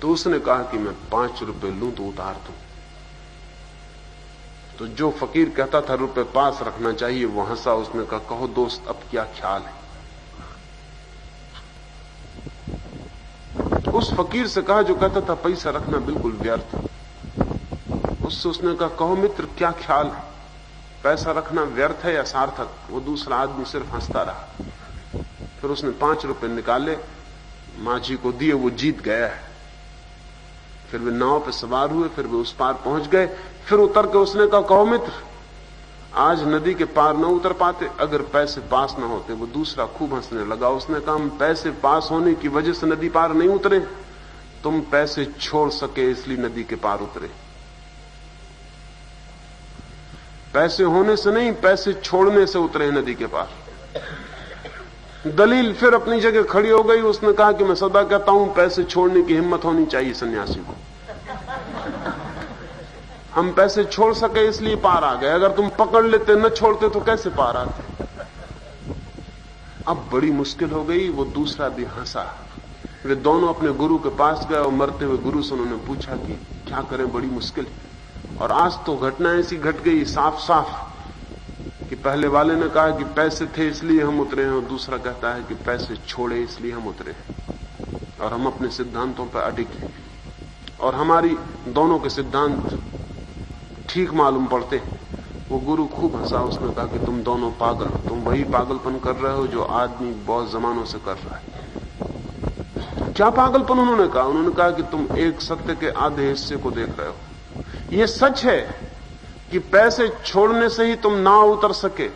तो उसने कहा कि मैं 5 रुपए लूं तो उतार दूं। तो जो फकीर कहता था रुपए पास रखना चाहिए, वो हंसा। उसने कहा कहो दोस्त, अब क्या ख्याल है। उस फकीर से कहा जो कहता था पैसा रखना बिल्कुल व्यर्थ। उससे उसने कहा कहो मित्र, क्या ख्याल है, पैसा रखना व्यर्थ है या सार्थक। वो दूसरा आदमी सिर्फ हंसता रहा। फिर उसने 5 रुपए निकाले, माझी को दिए, वो जीत गया है। फिर वे नाव पे सवार हुए, फिर वे उस पार पहुंच गए। फिर उतर के उसने कहा कहो मित्र, आज नदी के पार न उतर पाते अगर पैसे पास न होते। वो दूसरा खूब हंसने लगा। उसने कहा हम पैसे पास होने की वजह से नदी पार नहीं उतरे, तुम पैसे छोड़ सके इसलिए नदी के पार उतरे। पैसे होने से नहीं, पैसे छोड़ने से उतरे नदी के पार। दलील फिर अपनी जगह खड़ी हो गई। उसने कहा कि मैं सदा कहता हूं पैसे छोड़ने की हिम्मत होनी चाहिए सन्यासी को। हम पैसे छोड़ सके इसलिए पार आ गए, अगर तुम पकड़ लेते न छोड़ते तो कैसे पार आते। अब बड़ी मुश्किल हो गई। वो दूसरा भी हंसा। वे दोनों अपने गुरु के पास गए और मरते हुए गुरु से उन्होंने पूछा कि क्या करें, बड़ी मुश्किल है। और आज तो घटना ऐसी घट गई साफ साफ कि पहले वाले ने कहा कि पैसे थे इसलिए हम उतरे हैं, और दूसरा कहता है कि पैसे छोड़े इसलिए हम उतरे हैं, और हम अपने सिद्धांतों पर अडिग हैं और हमारी दोनों के सिद्धांत ठीक मालूम पड़ते। वो गुरु खूब हंसा। उसने कहा कि तुम दोनों पागल हो, तुम वही पागलपन कर रहे हो जो आदमी बहुत जमानों से कर रहा है। क्या पागलपन? उन्होंने कहा कि तुम एक सत्य के आधे हिस्से को देख रहे हो। ये सच है कि पैसे छोड़ने से ही तुम नाव उतर सके,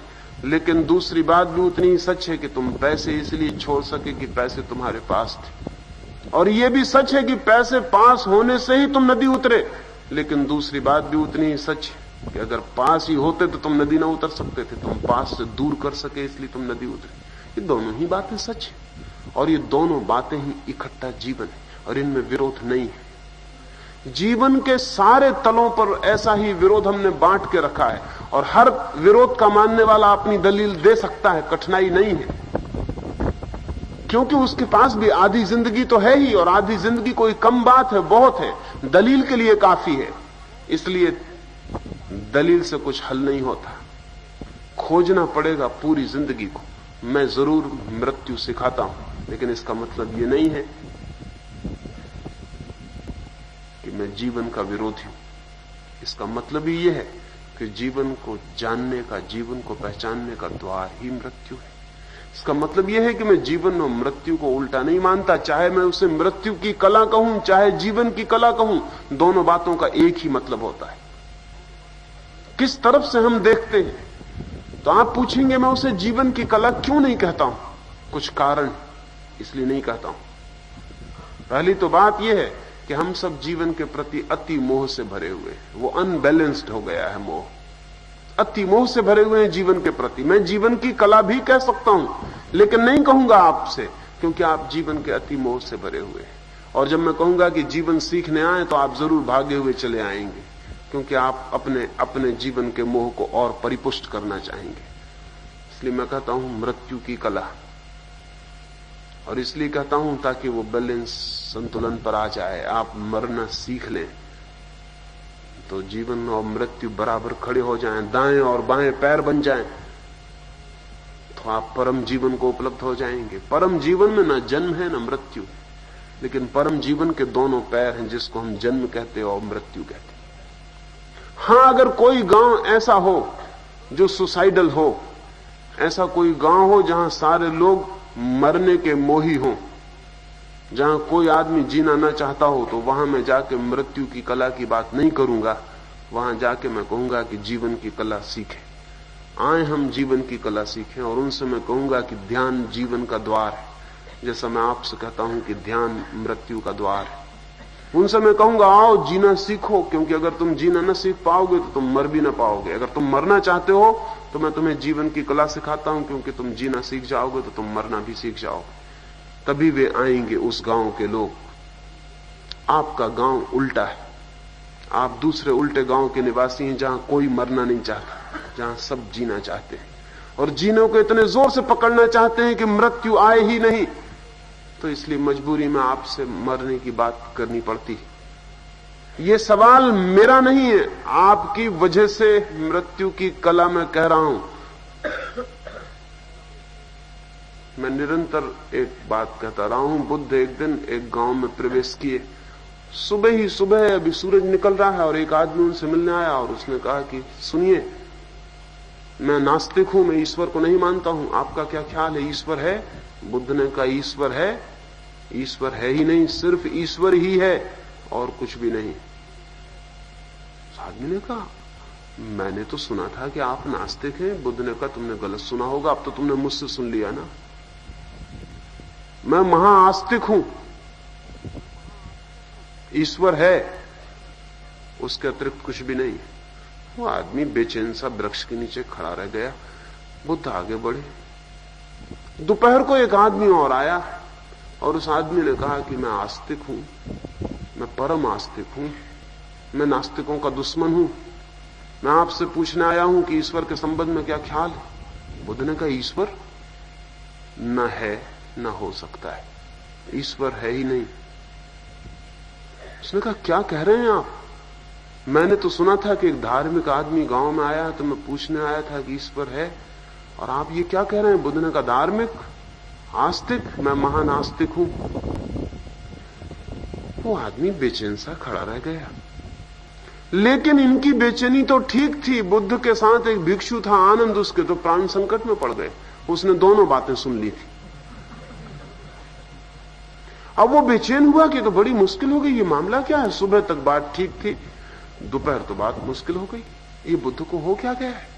लेकिन दूसरी बात भी उतनी ही सच है कि तुम पैसे इसलिए छोड़ सके कि पैसे तुम्हारे पास थे। और यह भी सच है कि पैसे पास होने से ही तुम नदी उतरे, लेकिन दूसरी बात भी उतनी ही सच है कि अगर पास ही होते तो तुम नदी ना उतर सकते थे। तुम पास से दूर कर सके इसलिए तुम नदी उतरे। ये दोनों ही बातें सच है, और ये दोनों बातें ही इकट्ठा जीवन है, और इनमें विरोध नहीं है। जीवन के सारे तलों पर ऐसा ही विरोध हमने बांट के रखा है, और हर विरोध का मानने वाला अपनी दलील दे सकता है, कठिनाई नहीं है, क्योंकि उसके पास भी आधी जिंदगी तो है ही, और आधी जिंदगी कोई कम बात है, बहुत है, दलील के लिए काफी है। इसलिए दलील से कुछ हल नहीं होता, खोजना पड़ेगा पूरी जिंदगी को। मैं जरूर मृत्यु सिखाता हूं, लेकिन इसका मतलब यह नहीं है कि मैं जीवन का विरोधी हूं। इसका मतलब ही यह है कि जीवन को जानने का, जीवन को पहचानने का द्वार ही मृत्यु है। इसका मतलब यह है कि मैं जीवन और मृत्यु को उल्टा नहीं मानता, चाहे मैं उसे मृत्यु की कला कहूं चाहे जीवन की कला कहूं, दोनों बातों का एक ही मतलब होता है। किस तरफ से हम देखते हैं तो आप पूछेंगे मैं उसे जीवन की कला क्यों नहीं कहता हूं? कुछ कारण इसलिए नहीं कहता हूं। पहली तो बात यह है कि हम सब जीवन के प्रति अति मोह से भरे हुए हैं। वो अनबैलेंस्ड हो गया है मोह, अति मोह से भरे हुए हैं जीवन के प्रति। मैं जीवन की कला भी कह सकता हूं, लेकिन नहीं कहूंगा आपसे, क्योंकि आप जीवन के अति मोह से भरे हुए हैं। और जब मैं कहूंगा कि जीवन सीखने आए, तो आप जरूर भागे हुए चले आएंगे, क्योंकि आप अपने जीवन के मोह को और परिपुष्ट करना चाहेंगे। इसलिए मैं कहता हूं मृत्यु की कला, और इसलिए कहता हूं ताकि वो बैलेंस, संतुलन पर आ जाए। आप मरना सीख लें तो जीवन और मृत्यु बराबर खड़े हो जाएं, दाएं और बाएं पैर बन जाएं, तो आप परम जीवन को उपलब्ध हो जाएंगे। परम जीवन में न जन्म है न मृत्यु, लेकिन परम जीवन के दोनों पैर हैं, जिसको हम जन्म कहते और मृत्यु कहते। हां, अगर कोई गांव ऐसा हो जो सुसाइडल हो, ऐसा कोई गांव हो जहां सारे लोग मरने के मोही हों, जहां कोई आदमी जीना ना चाहता हो, तो वहां मैं जाके मृत्यु की कला की बात नहीं करूंगा। वहां जाके मैं कहूंगा कि जीवन की कला सीखें, आए हम जीवन की कला सीखें। और उनसे मैं कहूंगा कि ध्यान जीवन का द्वार है, जैसा मैं आपसे कहता हूं कि ध्यान मृत्यु का द्वार है। उनसे मैं कहूंगा आओ जीना सीखो, क्योंकि अगर तुम जीना न सीख पाओगे तो तुम मर भी ना पाओगे। अगर तुम मरना चाहते हो तो मैं तुम्हें जीवन की कला सिखाता हूं, क्योंकि तुम जीना सीख जाओगे तो तुम मरना भी सीख जाओगे। तभी वे आएंगे उस गांव के लोग। आपका गांव उल्टा है, आप दूसरे उल्टे गांव के निवासी हैं, जहां कोई मरना नहीं चाहता, जहां सब जीना चाहते हैं, और जीने को इतने जोर से पकड़ना चाहते हैं कि मृत्यु आए ही नहीं। तो इसलिए मजबूरी में आपसे मरने की बात करनी पड़ती है। यह सवाल मेरा नहीं है, आपकी वजह से मृत्यु की कला में कह रहा हूं। मैं निरंतर एक बात कहता रहा हूं। बुद्ध एक दिन एक गांव में प्रवेश किए। सुबह ही सुबह, अभी सूरज निकल रहा है, और एक आदमी उनसे मिलने आया और उसने कहा कि सुनिए, मैं नास्तिक हूं, मैं ईश्वर को नहीं मानता हूं, आपका क्या ख्याल है, ईश्वर है? बुद्ध ने कहा ईश्वर है? ईश्वर है ही नहीं, सिर्फ ईश्वर ही है और कुछ भी नहीं। आदमी ने कहा मैंने तो सुना था कि आप नास्तिक हैं। बुद्ध ने कहा तुमने गलत सुना होगा, अब तो तुमने मुझसे सुन लिया ना। मैं महाआस्तिक हूं, ईश्वर है, उसके अतिरिक्त कुछ भी नहीं। वो आदमी बेचैन सा वृक्ष के नीचे खड़ा रह गया। बुद्ध आगे बढ़े। दोपहर को एक आदमी और आया, और उस आदमी ने कहा कि मैं आस्तिक हूं, मैं परम आस्तिक हूं, मैं नास्तिकों का दुश्मन हूं, मैं आपसे पूछने आया हूं कि ईश्वर के संबंध में क्या ख्याल है। बुद्ध ने कहा ईश्वर न है न हो सकता है, ईश्वर है ही नहीं। उसने कहा क्या कह रहे हैं आप? मैंने तो सुना था कि एक धार्मिक आदमी गांव में आया है, तो मैं पूछने आया था कि ईश्वर है, और आप ये क्या कह रहे हैं? बुद्ध ने कहा धार्मिक, आस्तिक, मैं महान आस्तिक हूं। वो आदमी बेचैन सा खड़ा रह गया। लेकिन इनकी बेचैनी तो ठीक थी। बुद्ध के साथ एक भिक्षु था, आनंद, उसके तो प्राण संकट में पड़ गए। उसने दोनों बातें सुन ली थी। अब वो बेचैन हुआ कि तो बड़ी मुश्किल हो गई, ये मामला क्या है? सुबह तक बात ठीक थी, दोपहर तो बात मुश्किल हो गई। ये बुद्ध को हो क्या गया है?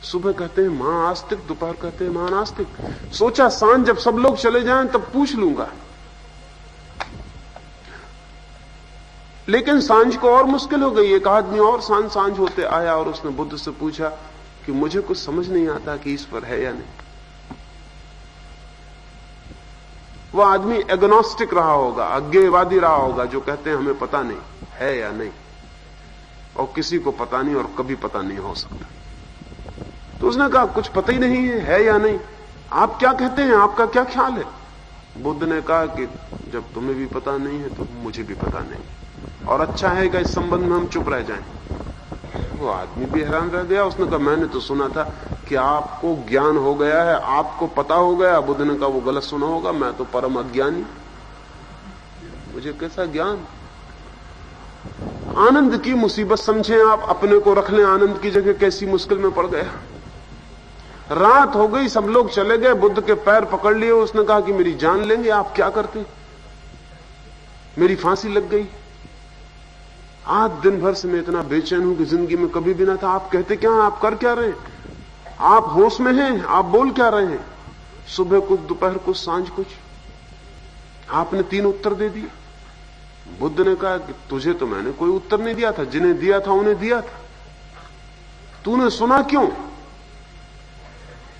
सुबह कहते हैं महाआस्तिक, दोपहर कहते हैं महानास्तिक। सोचा सांझ जब सब लोग चले जाएं तब पूछ लूंगा। लेकिन सांझ को और मुश्किल हो गई। एक आदमी और सांझ होते आया और उसने बुद्ध से पूछा कि मुझे कुछ समझ नहीं आता कि ईश्वर है या नहीं। वह आदमी एग्नोस्टिक रहा होगा, अज्ञेयवादी रहा होगा, जो कहते हैं हमें पता नहीं है या नहीं, और किसी को पता नहीं और कभी पता नहीं हो सकता। तो उसने कहा कुछ पता ही नहीं है या नहीं, आप क्या कहते हैं, आपका क्या ख्याल है? बुद्ध ने कहा कि जब तुम्हें भी पता नहीं है तो मुझे भी पता नहीं, और अच्छा है कि इस संबंध में हम चुप रह जाएं। वो आदमी भी हैरान रह गया। उसने कहा मैंने तो सुना था कि आपको ज्ञान हो गया है, आपको पता हो गया। बुद्ध ने कहा वो गलत सुना होगा, मैं तो परम अज्ञानी, मुझे कैसा ज्ञान। आनंद की मुसीबत समझें आप, अपने को रख लें आनंद की जगह, कैसी मुश्किल में पड़ गया। रात हो गई, सब लोग चले गए, बुद्ध के पैर पकड़ लिए। उसने कहा कि मेरी जान लेंगे, आप क्या करते? मेरी फांसी लग गई। आज दिन भर से मैं इतना बेचैन हूं कि जिंदगी में कभी भी ना था। आप कहते क्या, आप कर क्या रहे हैं? आप होश में हैं, आप बोल क्या रहे हैं? सुबह कुछ, दोपहर कुछ, सांझ कुछ। आपने 3 उत्तर दे दिए। बुद्ध ने कहा कि तुझे तो मैंने कोई उत्तर नहीं दिया था, जिन्हें दिया था उन्हें दिया था, तूने सुना क्यों?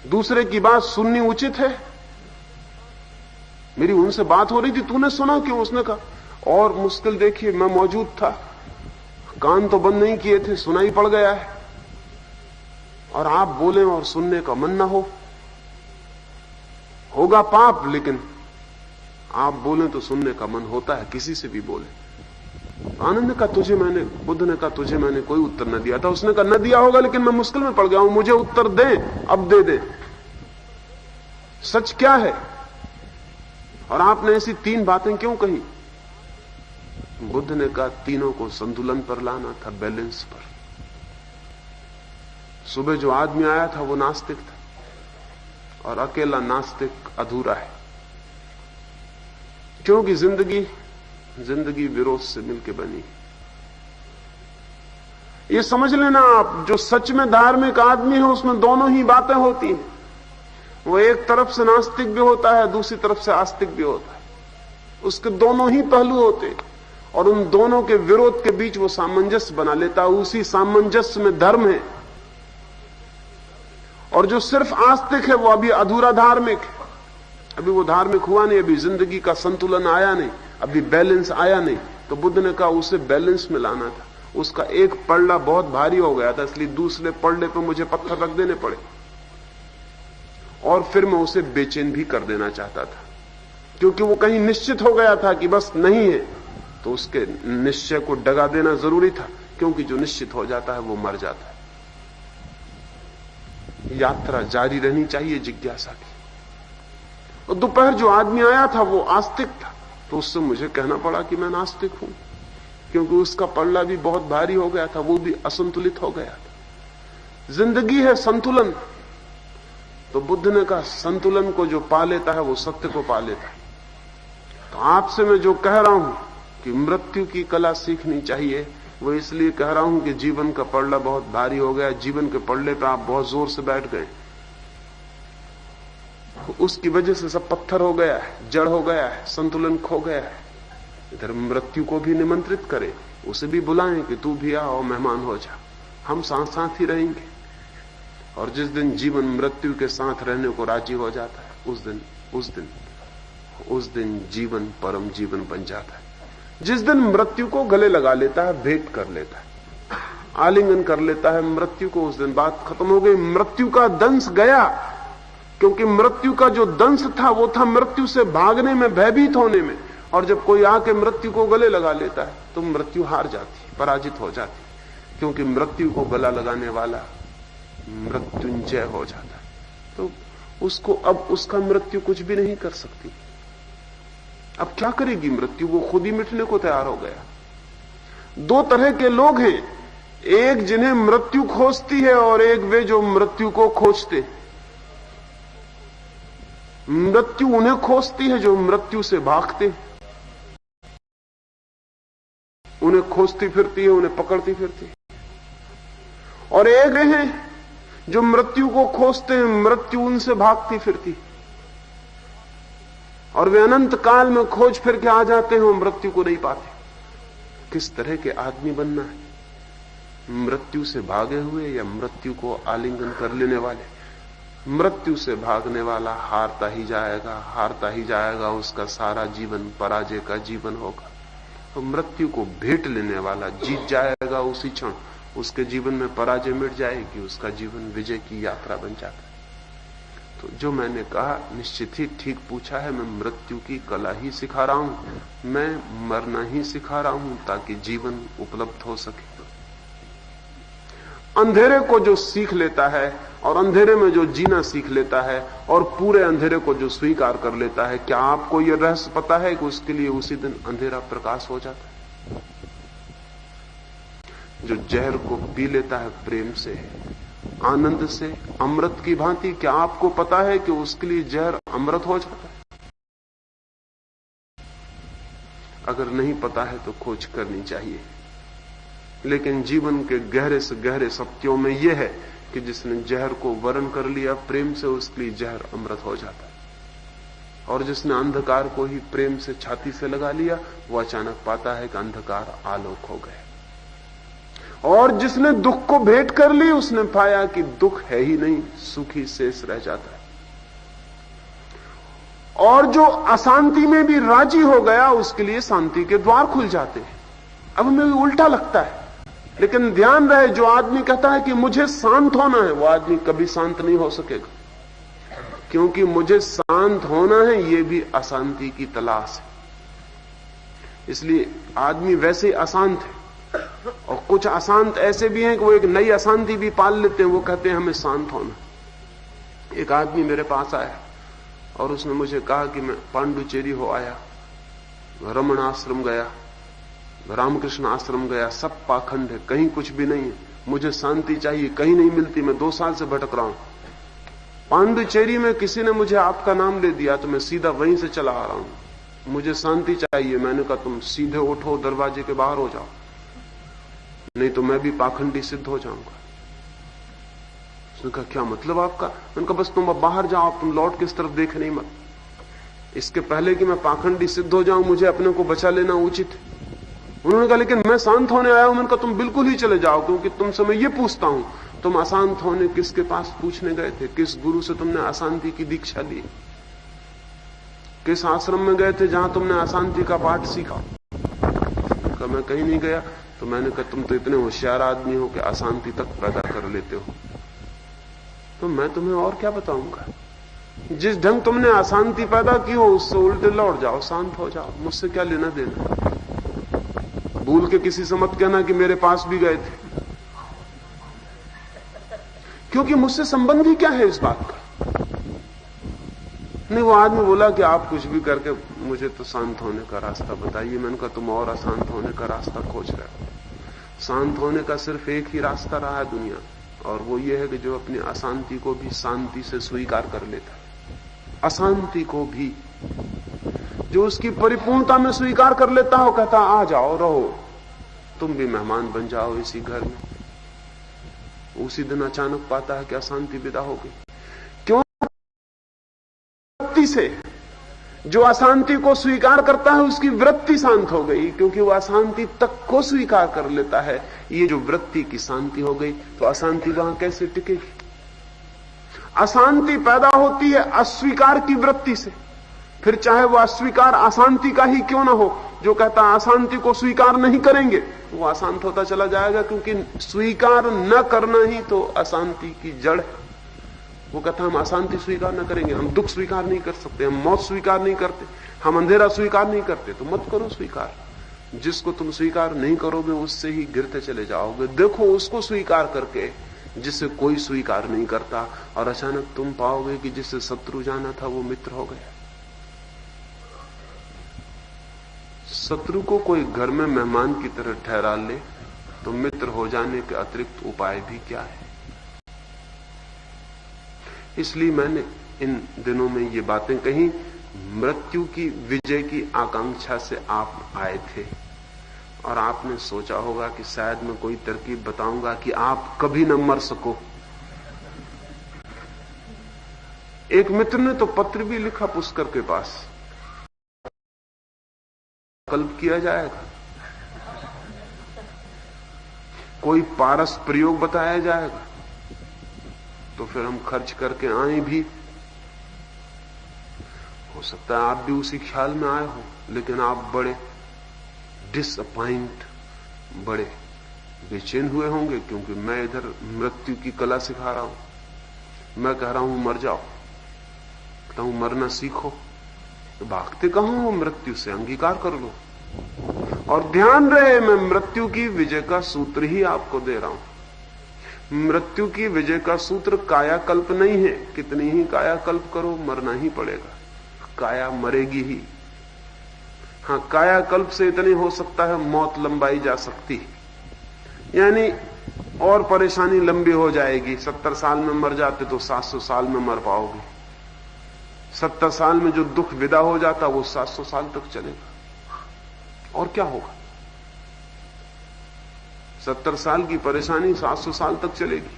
दूसरे की बात सुननी उचित है। मेरी उनसे बात हो रही थी, तूने सुना क्यों? उसने कहा और मुश्किल देखिए, मैं मौजूद था, कान तो बंद नहीं किए थे, सुनाई पड़ गया है। और आप बोले और सुनने का मन ना हो, होगा पाप, लेकिन आप बोले तो सुनने का मन होता है, किसी से भी बोले। आनंद ने कहा तुझे मैंने, बुद्ध ने कहा तुझे मैंने कोई उत्तर न दिया था। उसने कहा न दिया होगा, लेकिन मैं मुश्किल में पड़ गया हूं, मुझे उत्तर दे, अब दे दे, सच क्या है? और आपने ऐसी 3 बातें क्यों कही? बुद्ध ने कहा तीनों को संतुलन पर लाना था, बैलेंस पर। सुबह जो आदमी आया था वो नास्तिक था, और अकेला नास्तिक अधूरा है, क्योंकि जिंदगी विरोध से मिलकर बनी। ये समझ लेना आप, जो सच में धार्मिक आदमी है उसमें दोनों ही बातें होती हैं। वो एक तरफ से नास्तिक भी होता है, दूसरी तरफ से आस्तिक भी होता है, उसके दोनों ही पहलू होते हैं, और उन दोनों के विरोध के बीच वो सामंजस्य बना लेता है। उसी सामंजस्य में धर्म है। और जो सिर्फ आस्तिक है वो अभी अधूरा धार्मिक है, अभी वो धार्मिक हुआ नहीं, अभी जिंदगी का संतुलन आया नहीं, अभी बैलेंस आया नहीं। तो बुद्ध ने कहा उसे बैलेंस में लाना था। उसका एक पल्ला बहुत भारी हो गया था, इसलिए दूसरे पल्ले पर मुझे पत्थर रख देने पड़े, और फिर मैं उसे बेचैन भी कर देना चाहता था, क्योंकि वो कहीं निश्चित हो गया था कि बस नहीं है, तो उसके निश्चय को डगा देना जरूरी था, क्योंकि जो निश्चित हो जाता है वो मर जाता है। यात्रा जारी रहनी चाहिए जिज्ञासा की। और दोपहर जो आदमी आया था वो आस्तिक था, तो उससे मुझे कहना पड़ा कि मैं नास्तिक हूं, क्योंकि उसका पल्ला भी बहुत भारी हो गया था, वो भी असंतुलित हो गया था। जिंदगी है संतुलन। तो बुद्ध ने कहा संतुलन को जो पा लेता है वो सत्य को पा लेता है। तो आपसे मैं जो कह रहा हूं कि मृत्यु की कला सीखनी चाहिए, वो इसलिए कह रहा हूं कि जीवन का पल्ला बहुत भारी हो गया, जीवन के पल्ले पे आप बहुत जोर से बैठ गए, उसकी वजह से सब पत्थर हो गया है, जड़ हो गया है, संतुलन खो गया है। इधर मृत्यु को भी निमंत्रित करें, उसे भी बुलाएं कि तू भी आओ, मेहमान हो जा, हम साथ साथ ही रहेंगे। और जिस दिन जीवन मृत्यु के साथ रहने को राजी हो जाता है, उस दिन जीवन परम जीवन बन जाता है। जिस दिन मृत्यु को गले लगा लेता है, भेंट कर लेता है, आलिंगन कर लेता है मृत्यु को, उस दिन बात खत्म हो गई। मृत्यु का दंश गया, क्योंकि मृत्यु का जो दंश था वो था मृत्यु से भागने में, भयभीत होने में। और जब कोई आके मृत्यु को गले लगा लेता है तो मृत्यु हार जाती, पराजित हो जाती, क्योंकि मृत्यु को गला लगाने वाला मृत्युंजय हो जाता है। तो उसको अब उसका मृत्यु कुछ भी नहीं कर सकती। अब क्या करेगी मृत्यु? वो खुद ही मिटने को तैयार हो गया। 2 तरह के लोग हैं, एक जिन्हें मृत्यु खोजती है और एक वे जो मृत्यु को खोजते। मृत्यु उन्हें खोजती है जो मृत्यु से भागते, उन्हें खोजती फिरती है, उन्हें पकड़ती फिरती है। और एक हैं जो मृत्यु को खोजते हैं, मृत्यु उनसे भागती फिरती, और वे अनंत काल में खोज फिर के आ जाते हैं और मृत्यु को नहीं पाते। किस तरह के आदमी बनना है? मृत्यु से भागे हुए या मृत्यु को आलिंगन कर लेने वाले? मृत्यु से भागने वाला हारता ही जाएगा, उसका सारा जीवन पराजय का जीवन होगा। तो मृत्यु को भेंट लेने वाला जीत जाएगा उसी क्षण, उसके जीवन में पराजय मिट जाएगी, उसका जीवन विजय की यात्रा बन जाता है। तो जो मैंने कहा निश्चित ही ठीक पूछा है। मैं मृत्यु की कला ही सिखा रहा हूं, मैं मरना ही सिखा रहा हूं ताकि जीवन उपलब्ध हो सके। अंधेरे को जो सीख लेता है और अंधेरे में जो जीना सीख लेता है और पूरे अंधेरे को जो स्वीकार कर लेता है, क्या आपको यह रहस्य पता है कि उसके लिए उसी दिन अंधेरा प्रकाश हो जाता है? जो जहर को पी लेता है प्रेम से, आनंद से, अमृत की भांति, क्या आपको पता है कि उसके लिए जहर अमृत हो जाता है? अगर नहीं पता है तो खोज करनी चाहिए। लेकिन जीवन के गहरे से गहरे सत्यों में यह है कि जिसने जहर को वरण कर लिया प्रेम से, उसके लिए जहर अमृत हो जाता है, और जिसने अंधकार को ही प्रेम से छाती से लगा लिया, वो अचानक पाता है कि अंधकार आलोक हो गया। और जिसने दुख को भेंट कर ली, उसने पाया कि दुख है ही नहीं, सुख ही शेष रह जाता है। और जो अशांति में भी राजी हो गया, उसके लिए शांति के द्वार खुल जाते हैं। अब हमें उल्टा लगता है, लेकिन ध्यान रहे, जो आदमी कहता है कि मुझे शांत होना है, वो आदमी कभी शांत नहीं हो सकेगा, क्योंकि मुझे शांत होना है, ये भी अशांति की तलाश है। इसलिए आदमी वैसे ही अशांत है। और कुछ अशांत ऐसे भी हैं कि वो एक नई अशांति भी पाल लेते हैं, वो कहते हैं हमें शांत होना। एक आदमी मेरे पास आया और उसने मुझे कहा कि मैं पांडुचेरी हो आया, रमण आश्रम गया, रामकृष्ण आश्रम गया, सब पाखंड है, कहीं कुछ भी नहीं है, मुझे शांति चाहिए, कहीं नहीं मिलती, मैं 2 साल से भटक रहा हूं। पांडुचेरी में किसी ने मुझे आपका नाम ले दिया तो मैं सीधा वहीं से चला आ रहा हूं, मुझे शांति चाहिए। मैंने कहा तुम सीधे उठो, दरवाजे के बाहर हो जाओ, नहीं तो मैं भी पाखंडी सिद्ध हो जाऊंगा। उसने कहा क्या मतलब आपका? मैंने कहा बस तुम अब बाहर जाओ, तुम लौट के इस तरफ देख नहीं मत। इसके पहले कि मैं पाखंडी सिद्ध हो जाऊं, मुझे अपने को बचा लेना उचित है। उन्होंने कहा लेकिन मैं शांत होने आया हूं। मैंने कहा तुम बिल्कुल ही चले जाओ, क्योंकि तुमसे मैं ये पूछता हूं, तुम अशांत होने किसके पास पूछने गए थे? किस गुरु से तुमने अशांति की दीक्षा ली? किस आश्रम में गए थे जहां तुमने अशांति का पाठ सीखा? कहा मैं कहीं नहीं गया। तो मैंने कहा तुम तो इतने होशियार आदमी हो कि अशांति तक पैदा कर लेते हो, तो मैं तुम्हें और क्या बताऊंगा। जिस ढंग तुमने अशांति पैदा की हो, उससे उल्टे लौट जाओ, शांत हो जाओ, मुझसे क्या लेना देना। भूल के किसी से मत कहना कि मेरे पास भी गए थे, क्योंकि मुझसे संबंध ही क्या है इस बात का। नहीं, वो आदमी बोला कि आप कुछ भी करके मुझे तो शांत होने का रास्ता बताइए। मैंने कहा तुम और अशांत होने का रास्ता खोज रहे हो। शांत होने का सिर्फ एक ही रास्ता रहा है दुनिया, और वो ये है कि जो अपनी अशांति को भी शांति से स्वीकार कर लेता है, अशांति को भी जो उसकी परिपूर्णता में स्वीकार कर लेता हो, कहता आ जाओ, रहो, तुम भी मेहमान बन जाओ इसी घर में। उसी दिन अचानक पाता है कि अशांति विदा हो गई। क्यों? से जो अशांति को स्वीकार करता है, उसकी वृत्ति शांत हो गई, क्योंकि वो अशांति तक को स्वीकार कर लेता है। ये जो वृत्ति की शांति हो गई, तो अशांति वहां कैसे टिकेगी? अशांति पैदा होती है अस्वीकार की वृत्ति से, फिर चाहे वो अस्वीकार अशांति का ही क्यों ना हो। जो कहता है अशांति को स्वीकार नहीं करेंगे, वो अशांत होता चला जाएगा, क्योंकि स्वीकार न करना ही तो अशांति की जड़ है। वो कहता हम अशांति स्वीकार न करेंगे, हम दुख स्वीकार नहीं कर सकते, हम मौत स्वीकार नहीं करते, हम अंधेरा स्वीकार नहीं करते। तो मत करो स्वीकार। जिसको तुम स्वीकार नहीं करोगे, उससे ही गिरते चले जाओगे। देखो उसको स्वीकार करके जिसे कोई स्वीकार नहीं करता, और अचानक तुम पाओगे कि जिससे शत्रु जाना था वो मित्र हो गया। शत्रु को कोई घर में मेहमान की तरह ठहरा ले, तो मित्र हो जाने के अतिरिक्त उपाय भी क्या है। इसलिए मैंने इन दिनों में ये बातें कही। मृत्यु की विजय की आकांक्षा से आप आए थे, और आपने सोचा होगा कि शायद मैं कोई तरकीब बताऊंगा कि आप कभी न मर सको। एक मित्र ने तो पत्र भी लिखा पुष्कर के पास, कल्प किया जाएगा, कोई पारस प्रयोग बताया जाएगा, तो फिर हम खर्च करके आए भी। हो सकता है आप भी उसी ख्याल में आए हो, लेकिन आप बड़े डिसअपॉइंट, बड़े बेचैन हुए होंगे, क्योंकि मैं इधर मृत्यु की कला सिखा रहा हूं। मैं कह रहा हूं मर जाओ, कहता हूं मरना सीखो। तो भागते कहां हो मृत्यु से? अंगीकार कर लो। और ध्यान रहे, मैं मृत्यु की विजय का सूत्र ही आपको दे रहा हूं। मृत्यु की विजय का सूत्र कायाकल्प नहीं है। कितनी ही कायाकल्प करो, मरना ही पड़ेगा, काया मरेगी ही। हाँ, कायाकल्प से इतनी हो सकता है मौत लंबाई जा सकती है, यानी और परेशानी लंबी हो जाएगी। 70 साल में मर जाते तो 700 साल में मर पाओगे। 70 साल में जो दुख विदा हो जाता वो 700 साल तक चलेगा। और क्या होगा? 70 साल की परेशानी 700 साल तक चलेगी।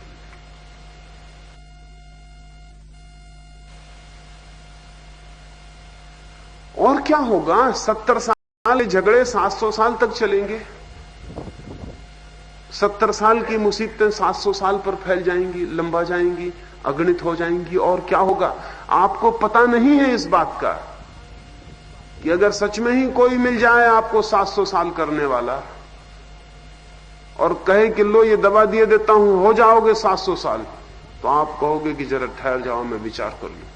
और क्या होगा? 70 साल झगड़े 700 साल तक चलेंगे। 70 साल की मुसीबतें 700 साल पर फैल जाएंगी, लंबा जाएंगी, अगणित हो जाएंगी। और क्या होगा? आपको पता नहीं है इस बात का कि अगर सच में ही कोई मिल जाए आपको 700 साल करने वाला और कहे कि लो ये दवा दिए देता हूं, हो जाओगे 700 साल, तो आप कहोगे कि जरा ठहर जाओ, मैं विचार कर लूं।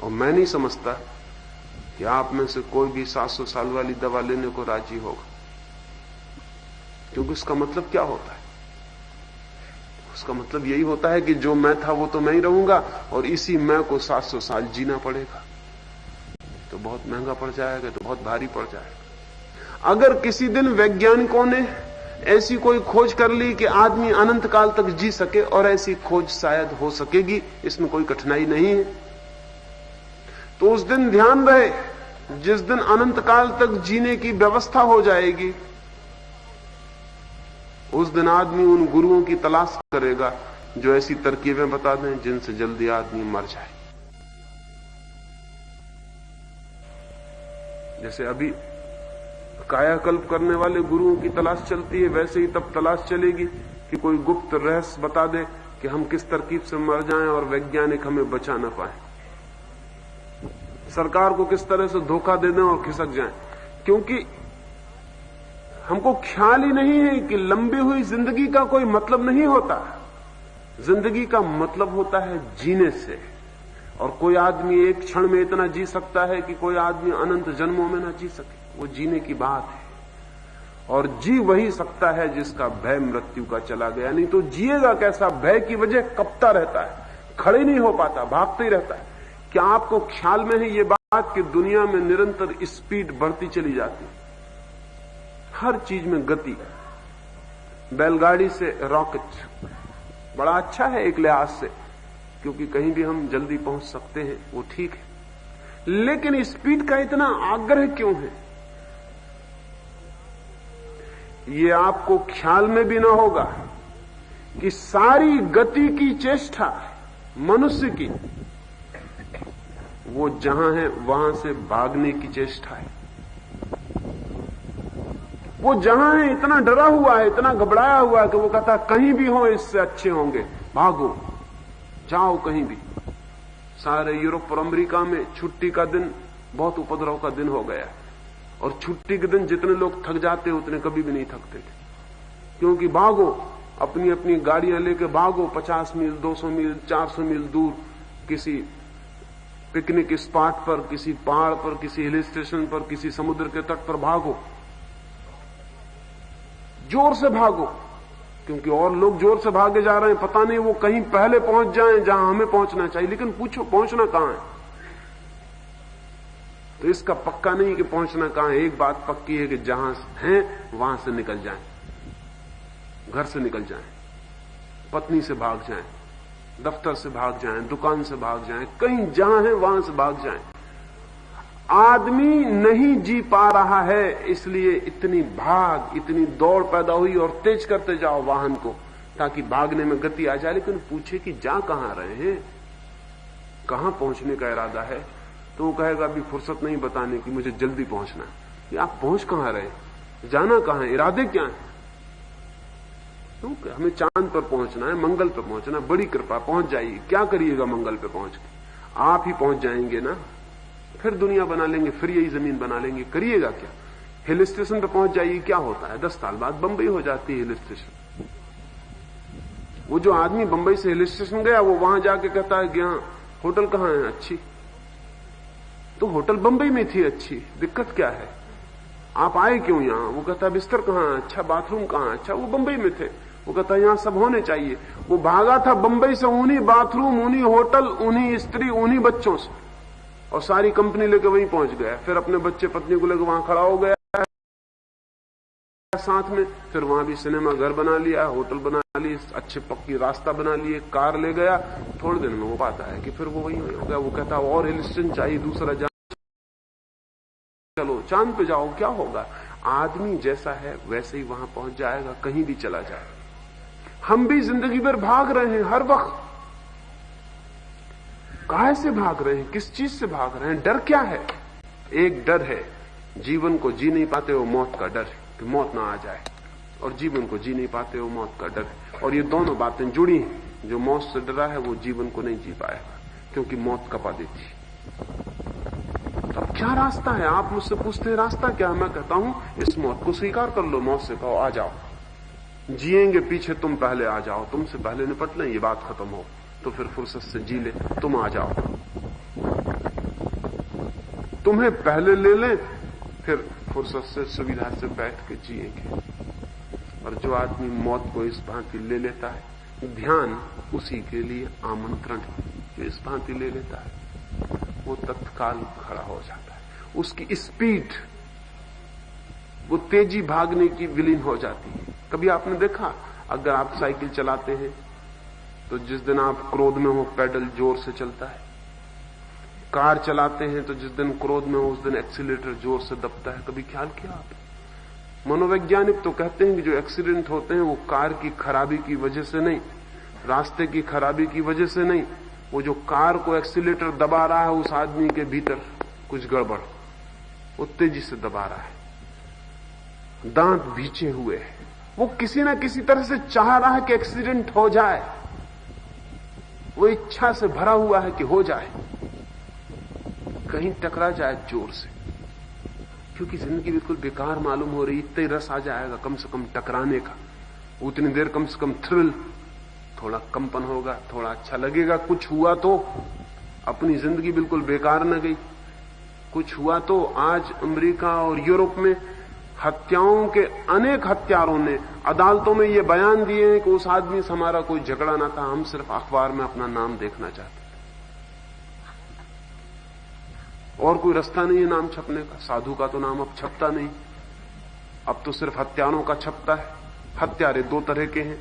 और मैं नहीं समझता कि आप में से कोई भी 700 साल वाली दवा लेने को राजी होगा, क्योंकि उसका मतलब क्या होता है? उसका मतलब यही होता है कि जो मैं था वो तो मैं ही रहूंगा और इसी मैं को 700 साल जीना पड़ेगा। तो बहुत महंगा पड़ जाएगा, तो बहुत भारी पड़ जाएगा। अगर किसी दिन वैज्ञानिकों ने ऐसी कोई खोज कर ली कि आदमी अनंत काल तक जी सके, और ऐसी खोज शायद हो सकेगी, इसमें कोई कठिनाई नहीं है, तो उस दिन ध्यान रहे, जिस दिन अनंत काल तक जीने की व्यवस्था हो जाएगी, उस दिन आदमी उन गुरुओं की तलाश करेगा जो ऐसी तरकीबें बता दें जिनसे जल्दी आदमी मर जाए। जैसे अभी कायाकल्प करने वाले गुरुओं की तलाश चलती है, वैसे ही तब तलाश चलेगी कि कोई गुप्त रहस्य बता दे कि हम किस तरकीब से मर जाएं और वैज्ञानिक हमें बचा ना पाए, सरकार को किस तरह से धोखा दे दें और खिसक जाएं। क्योंकि हमको ख्याल ही नहीं है कि लंबी हुई जिंदगी का कोई मतलब नहीं होता। जिंदगी का मतलब होता है जीने से, और कोई आदमी एक क्षण में इतना जी सकता है कि कोई आदमी अनंत जन्मों में ना जी सके। वो जीने की बात है, और जी वही सकता है जिसका भय मृत्यु का चला गया। नहीं तो जिएगा कैसा? भय की वजह कपता रहता है, खड़े नहीं हो पाता, भागते ही रहता है। क्या आपको ख्याल में है ये बात कि दुनिया में निरंतर स्पीड बढ़ती चली जाती है, हर चीज में गति। बैलगाड़ी से रॉकेट बड़ा अच्छा है एक लिहाज से, क्योंकि कहीं भी हम जल्दी पहुंच सकते हैं, वो ठीक है, लेकिन स्पीड का इतना आग्रह क्यों है? ये आपको ख्याल में भी ना होगा कि सारी गति की चेष्टा मनुष्य की, वो जहां है वहां से भागने की चेष्टा है। वो जहां है इतना डरा हुआ है, इतना घबराया हुआ है कि वो कहता कहीं भी हो इससे अच्छे होंगे, भागो, जाओ कहीं भी। सारे यूरोप और अमेरिका में छुट्टी का दिन बहुत उपद्रव का दिन हो गया, और छुट्टी के दिन जितने लोग थक जाते उतने कभी भी नहीं थकते थे, क्योंकि भागो, अपनी अपनी गाड़ियां लेके भागो, 50 मील 200 मील 400 मील दूर किसी पिकनिक स्पॉट पर, किसी पहाड़ पर, किसी हिल स्टेशन पर, किसी समुद्र के तट पर भागो, जोर से भागो, क्योंकि और लोग जोर से भागे जा रहे हैं, पता नहीं वो कहीं पहले पहुंच जाएं जहां हमें पहुंचना चाहिए। लेकिन पूछो पहुंचना कहां है? तो इसका पक्का नहीं कि पहुंचना कहां है। एक बात पक्की है कि जहां हैं वहां से निकल जाएं, घर से निकल जाएं, पत्नी से भाग जाएं, दफ्तर से भाग जाएं, दुकान से भाग जाएं, कहीं जहां है वहां से भाग जाएं। आदमी नहीं जी पा रहा है, इसलिए इतनी भाग, इतनी दौड़ पैदा हुई, और तेज करते जाओ वाहन को ताकि भागने में गति आ जाए। लेकिन पूछे कि जा कहां रहे हैं, कहां पहुंचने का इरादा है, तो वो कहेगा अभी फुर्सत नहीं बताने की, मुझे जल्दी पहुंचना है। आप पहुंच कहां रहे, जाना कहां है, इरादे क्या है? तो हमें चांद पर पहुंचना है, मंगल पर पहुंचना, बड़ी कृपा, पहुंच जाइए। क्या करिएगा मंगल पर पहुंच के? आप ही पहुंच जाएंगे ना, फिर दुनिया बना लेंगे, फिर यही जमीन बना लेंगे, करिएगा क्या? हिल स्टेशन पर पहुंच जाइए, क्या होता है? 10 साल बाद बंबई हो जाती है हिल स्टेशन। वो जो आदमी बंबई से हिल स्टेशन गया, वो वहां जाके कहता है कि यहां होटल कहां है अच्छी, तो होटल बंबई में थी अच्छी, दिक्कत क्या है? आप आए क्यों यहां? वो कहता है बिस्तर कहां है अच्छा, बाथरूम कहां है अच्छा, वो बंबई में थे। वो कहता है यहां सब होने चाहिए। वो भागा था बंबई से उन्हीं बाथरूम, उन्हीं होटल, उन्हीं स्त्री, उन्हीं बच्चों से, और सारी कंपनी लेकर वहीं पहुंच गया। फिर अपने बच्चे पत्नी को लेकर वहां खड़ा हो गया साथ में, फिर वहां भी सिनेमा घर बना लिया, होटल बना ली, अच्छे पक्की रास्ता बना लिए, कार ले गया। थोड़े दिन में वो पाता है कि फिर वो वहीं हो गया। वो कहता है और हिल स्टेशन चाहिए दूसरा, चलो चांद पे जाओ, क्या होगा? आदमी जैसा है वैसे ही वहां पहुंच जाएगा, कहीं भी चला जाएगा। हम भी जिंदगी भर भाग रहे हैं, हर वक्त काहे से भाग रहे हैं, किस चीज से भाग रहे हैं, डर क्या है? एक डर है, जीवन को जी नहीं पाते वो मौत का डर है कि मौत ना आ जाए, और जीवन को जी नहीं पाते वो मौत का डर है। और ये दोनों बातें जुड़ी हैं। जो मौत से डरा है वो जीवन को नहीं जी पाएगा, क्योंकि मौत कपा देती है। अब क्या रास्ता है? आप मुझसे पूछते हैं रास्ता क्या? मैं कहता हूं इस मौत को स्वीकार कर लो। मौत से कहो आ जाओ, जिएंगे पीछे, तुम पहले आ जाओ, तुमसे पहले निपट लें, ये बात खत्म हो, तो फिर फुर्सत से जी ले, तुम आ जाओ, तुम्हें पहले ले लें, फिर फुर्सत से सुविधा से बैठ के जिएंगे। और जो आदमी मौत को इस भांति ले लेता है, ध्यान उसी के लिए आमंत्रण है। जो इस भांति ले लेता है वो तत्काल खड़ा हो जाता है, उसकी स्पीड, वो तेजी भागने की विलीन हो जाती है। कभी आपने देखा, अगर आप साइकिल चलाते हैं तो जिस दिन आप क्रोध में हो पेडल जोर से चलता है, कार चलाते हैं तो जिस दिन क्रोध में हो उस दिन एक्सीलेटर जोर से दबता है। कभी ख्याल किया आप? मनोवैज्ञानिक तो कहते हैं कि जो एक्सीडेंट होते हैं वो कार की खराबी की वजह से नहीं, रास्ते की खराबी की वजह से नहीं, वो जो कार को एक्सीलेटर दबा रहा है उस आदमी के भीतर कुछ गड़बड़, वो तेजी से दबा रहा है, दांत भींचे हुए है, वो किसी ना किसी तरह से चाह रहा है कि एक्सीडेंट हो जाए, वो इच्छा से भरा हुआ है कि हो जाए, कहीं टकरा जाए जोर से, क्योंकि जिंदगी बिल्कुल बेकार मालूम हो रही। इतना ही रस आ जाएगा कम से कम टकराने का, उतनी देर कम से कम थ्रिल, थोड़ा कंपन होगा, थोड़ा अच्छा लगेगा। कुछ हुआ तो अपनी जिंदगी बिल्कुल बेकार न गई। कुछ हुआ तो आज अमेरिका और यूरोप में हत्याओं के अनेक हत्यारों ने अदालतों में ये बयान दिए हैं कि उस आदमी से हमारा कोई झगड़ा ना था, हम सिर्फ अखबार में अपना नाम देखना चाहते थे, और कोई रास्ता नहीं है नाम छपने का। साधु का तो नाम अब छपता नहीं, अब तो सिर्फ हत्यारों का छपता है। हत्यारे दो तरह के हैं,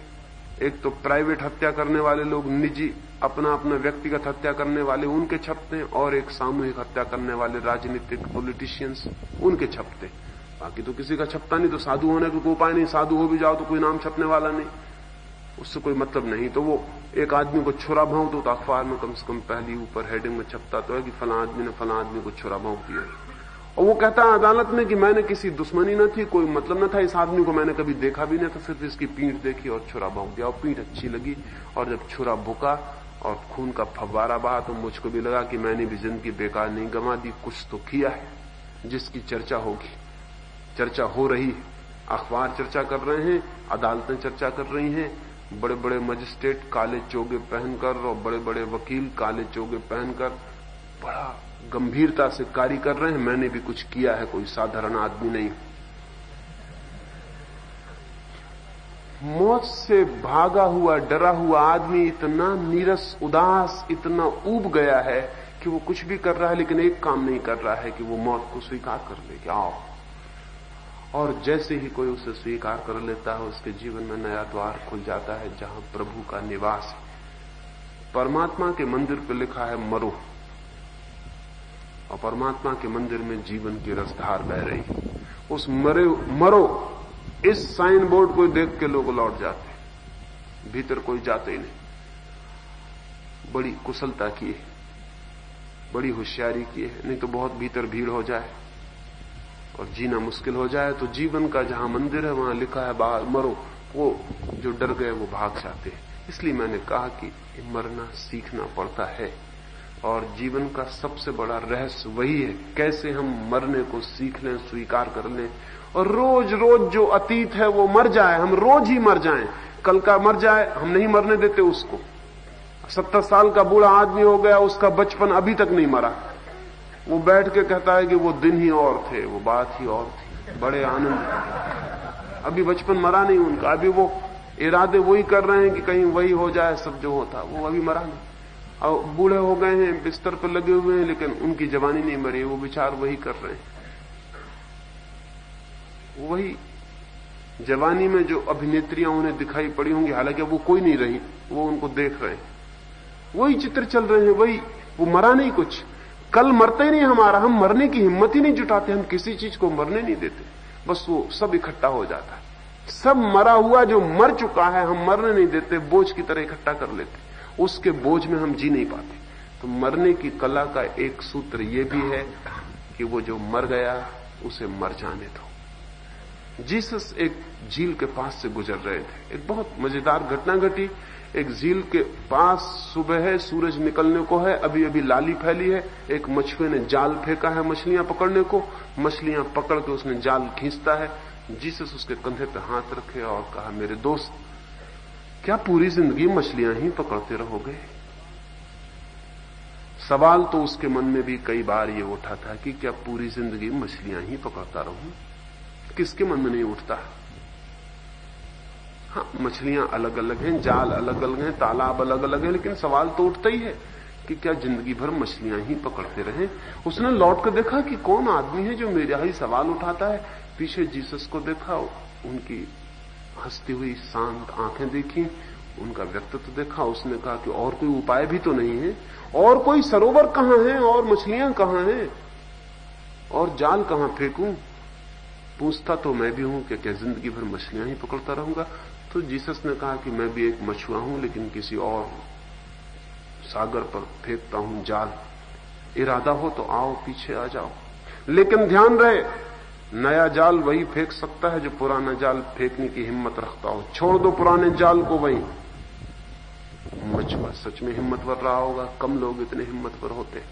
एक तो प्राइवेट हत्या करने वाले लोग, निजी अपना अपना व्यक्तिगत हत्या करने वाले, उनके छपते हैं, और एक सामूहिक हत्या करने वाले राजनीतिक पॉलिटिशियंस, उनके छपते हैं। बाकी तो किसी का छपता नहीं। तो साधु होने का कोई उपाय नहीं, साधु हो भी जाओ तो कोई नाम छपने वाला नहीं, उससे कोई मतलब नहीं। तो वो एक आदमी को छुरा भौंक दो तो अखबार में कम से कम पहली ऊपर हेडिंग में छपता तो है कि फलां आदमी ने फलां आदमी को छुरा भौंक दिया। और वो कहता है अदालत में कि मैंने किसी दुश्मनी न थी, कोई मतलब न था, इस आदमी को मैंने कभी देखा भी नहीं था, सिर्फ इसकी पीठ देखी और छुरा भौंक दिया, और पीठ अच्छी लगी, और जब छुरा भुका और खून का फव्वारा बहा तो मुझको भी लगा कि मैंने भी जिंदगी बेकार नहीं गंवा दी, कुछ तो किया है जिसकी चर्चा होगी। चर्चा हो रही है, अखबार चर्चा कर रहे हैं, अदालतें चर्चा कर रही हैं, बड़े बड़े मजिस्ट्रेट काले चोगे पहनकर और बड़े बड़े वकील काले चोगे पहनकर बड़ा गंभीरता से कार्य कर रहे हैं, मैंने भी कुछ किया है, कोई साधारण आदमी नहीं। मौत से भागा हुआ डरा हुआ आदमी इतना नीरस उदास, इतना ऊब गया है कि वो कुछ भी कर रहा है लेकिन एक काम नहीं कर रहा है कि वो मौत को स्वीकार कर ले कि आओ। और जैसे ही कोई उसे स्वीकार कर लेता है उसके जीवन में नया द्वार खुल जाता है जहां प्रभु का निवास है। परमात्मा के मंदिर पर लिखा है मरो, और परमात्मा के मंदिर में जीवन की रसधार बह रही है। उस मरो इस साइन बोर्ड को देख के लोग लौट जाते हैं, भीतर कोई जाते ही नहीं। बड़ी कुशलता की है, बड़ी होशियारी की है, नहीं तो बहुत भीतर भीड़ हो जाए और जीना मुश्किल हो जाए। तो जीवन का जहां मंदिर है वहां लिखा है बाहर मरो, वो जो डर गए वो भाग जाते हैं। इसलिए मैंने कहा कि मरना सीखना पड़ता है, और जीवन का सबसे बड़ा रहस्य वही है, कैसे हम मरने को सीख लें, स्वीकार कर लें, और रोज रोज जो अतीत है वो मर जाए, हम रोज ही मर जाएं। कल का मर जाए, हम नहीं मरने देते उसको। 70 साल का बूढ़ा आदमी हो गया, उसका बचपन अभी तक नहीं मरा, वो बैठ के कहता है कि वो दिन ही और थे, वो बात ही और थी, बड़े आनंद। अभी बचपन मरा नहीं उनका, अभी वो इरादे वही कर रहे हैं कि कहीं वही हो जाए सब जो होता, वो अभी मरा नहीं। और बूढ़े हो गए हैं, बिस्तर पर लगे हुए हैं, लेकिन उनकी जवानी नहीं मरी, वो विचार वही कर रहे हैं। वही जवानी में जो अभिनेत्रियां उन्हें दिखाई पड़ी होंगी, हालांकि वो कोई नहीं रही, वो उनको देख रहे हैं, वही चित्र चल रहे हैं, वही, वो मरा नहीं कुछ। कल मरते ही नहीं हमारा, हम मरने की हिम्मत ही नहीं जुटाते, हम किसी चीज को मरने नहीं देते, बस वो सब इकट्ठा हो जाता है। सब मरा हुआ जो मर चुका है हम मरने नहीं देते, बोझ की तरह इकट्ठा कर लेते, उसके बोझ में हम जी नहीं पाते। तो मरने की कला का एक सूत्र यह भी है कि वो जो मर गया उसे मर जाने दो। जीसस एक झील के पास से गुजर रहे थे। एक बहुत मजेदार घटना घटी। एक झील के पास सुबह है, सूरज निकलने को है, अभी अभी लाली फैली है। एक मछुए ने जाल फेंका है मछलियां पकड़ने को। मछलियां पकड़ के उसने जाल खींचता है। जीसस उसके कंधे पे हाथ रखे और कहा, मेरे दोस्त, क्या पूरी जिंदगी मछलियां ही पकड़ते रहोगे? सवाल तो उसके मन में भी कई बार ये उठा था कि क्या पूरी जिंदगी मछलियां ही पकड़ता रहूं? किसके मन में नहीं उठता? हाँ, मछलियां अलग अलग हैं, जाल अलग अलग हैं, तालाब अलग अलग हैं, लेकिन सवाल तो उठता ही है कि क्या जिंदगी भर मछलियां ही पकड़ते रहे? उसने लौट कर देखा कि कौन आदमी है जो मेरा ही सवाल उठाता है। पीछे जीसस को देखा, उनकी हंसती हुई शांत आंखें देखी, उनका व्यक्तित्व देखा। उसने कहा कि और कोई उपाय भी तो नहीं है? और कोई सरोवर कहां है? और मछलियां कहां हैं? और जाल कहां फेंकूं? पूछता तो मैं भी हूं कि क्या जिंदगी भर मछलियां ही पकड़ता रहूंगा? तो जीसस ने कहा कि मैं भी एक मछुआ हूं, लेकिन किसी और सागर पर फेंकता हूं जाल। इरादा हो तो आओ, पीछे आ जाओ, लेकिन ध्यान रहे, नया जाल वही फेंक सकता है जो पुराना जाल फेंकने की हिम्मत रखता हो। छोड़ दो पुराने जाल को वहीं। मछुआ सच में हिम्मतवर रहा होगा, कम लोग इतने हिम्मतवर होते।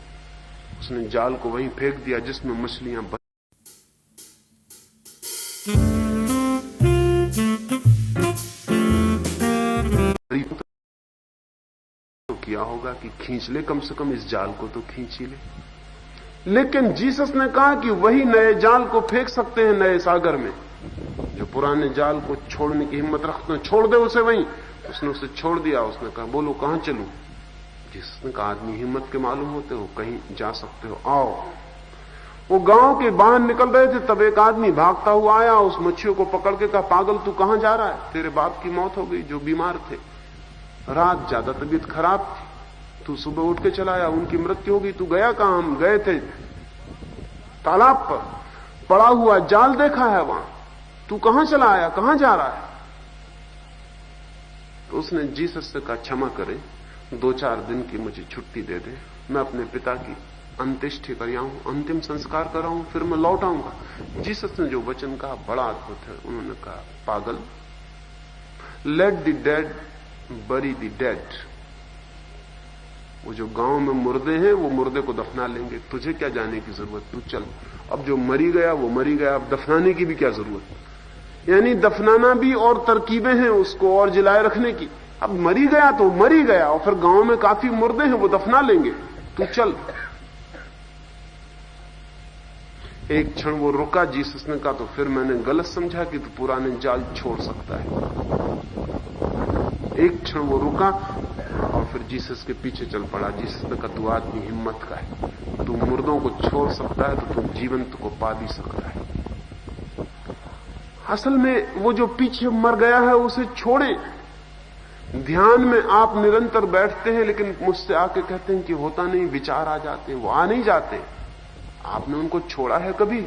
उसने जाल को वहीं फेंक दिया जिसमें मछलियां तो किया होगा कि खींच ले, कम से कम इस जाल को तो खींच ही ले। लेकिन जीसस ने कहा कि वही नए जाल को फेंक सकते हैं नए सागर में। जो पुराने जाल को छोड़ने की हिम्मत रखते हैं, छोड़ दे उसे वहीं। उसने उसे छोड़ दिया। उसने कहा, बोलो कहां चलूं? जिसने कहा, आदमी हिम्मत के मालूम होते हो, कहीं जा सकते हो, आओ। वो गांव के बाहर निकल रहे थे, तब एक आदमी भागता हुआ आया, उस मच्छियों को पकड़ के कहा, पागल तू कहां जा रहा है? तेरे बाप की मौत हो गई जो बीमार थे, रात ज्यादा तबीयत खराब थी, तू सुबह उठ के चला आया, उनकी मृत्यु हो गई। तू गया कहां? हम गए थे तालाब पर, पड़ा हुआ जाल देखा है वहां। तू कहां चला आया? कहां जा रहा है? तो उसने जीसस से कहा, क्षमा करें, 2-4 दिन की मुझे छुट्टी दे दे, मैं अपने पिता की अंत्येष्टि कर आऊं, अंतिम संस्कार कराऊं, फिर मैं लौट आऊंगा। जीसस ने जो वचन कहा बड़ा अद्भुत है। उन्होंने कहा, पागल, लेट द डेड बरी द डेड। वो जो गांव में मुर्दे हैं वो मुर्दे को दफना लेंगे, तुझे क्या जाने की जरूरत? तू चल। अब जो मरी गया वो मरी गया, अब दफनाने की भी क्या जरूरत? यानी दफनाना भी और तरकीबें हैं उसको और जिलाए रखने की। अब मरी गया तो मरी गया, और फिर गांव में काफी मुर्दे हैं वो दफना लेंगे, तू चल। एक क्षण वो रुका। जीसस ने कहा, तो फिर मैंने गलत समझा कि तू पुराने जाल छोड़ सकता है। एक क्षण वो रुका और फिर जीसस के पीछे चल पड़ा। जीसस ने कहा, तू आदमी हिम्मत का है, तू मुर्दों को छोड़ सकता है तो तू जीवंत को पा भी सकता है। असल में वो जो पीछे मर गया है उसे छोड़ें। ध्यान में आप निरंतर बैठते हैं, लेकिन मुझसे आके कहते हैं कि होता नहीं, विचार आ जाते हैं। वो आ नहीं जाते। आपने उनको छोड़ा है कभी?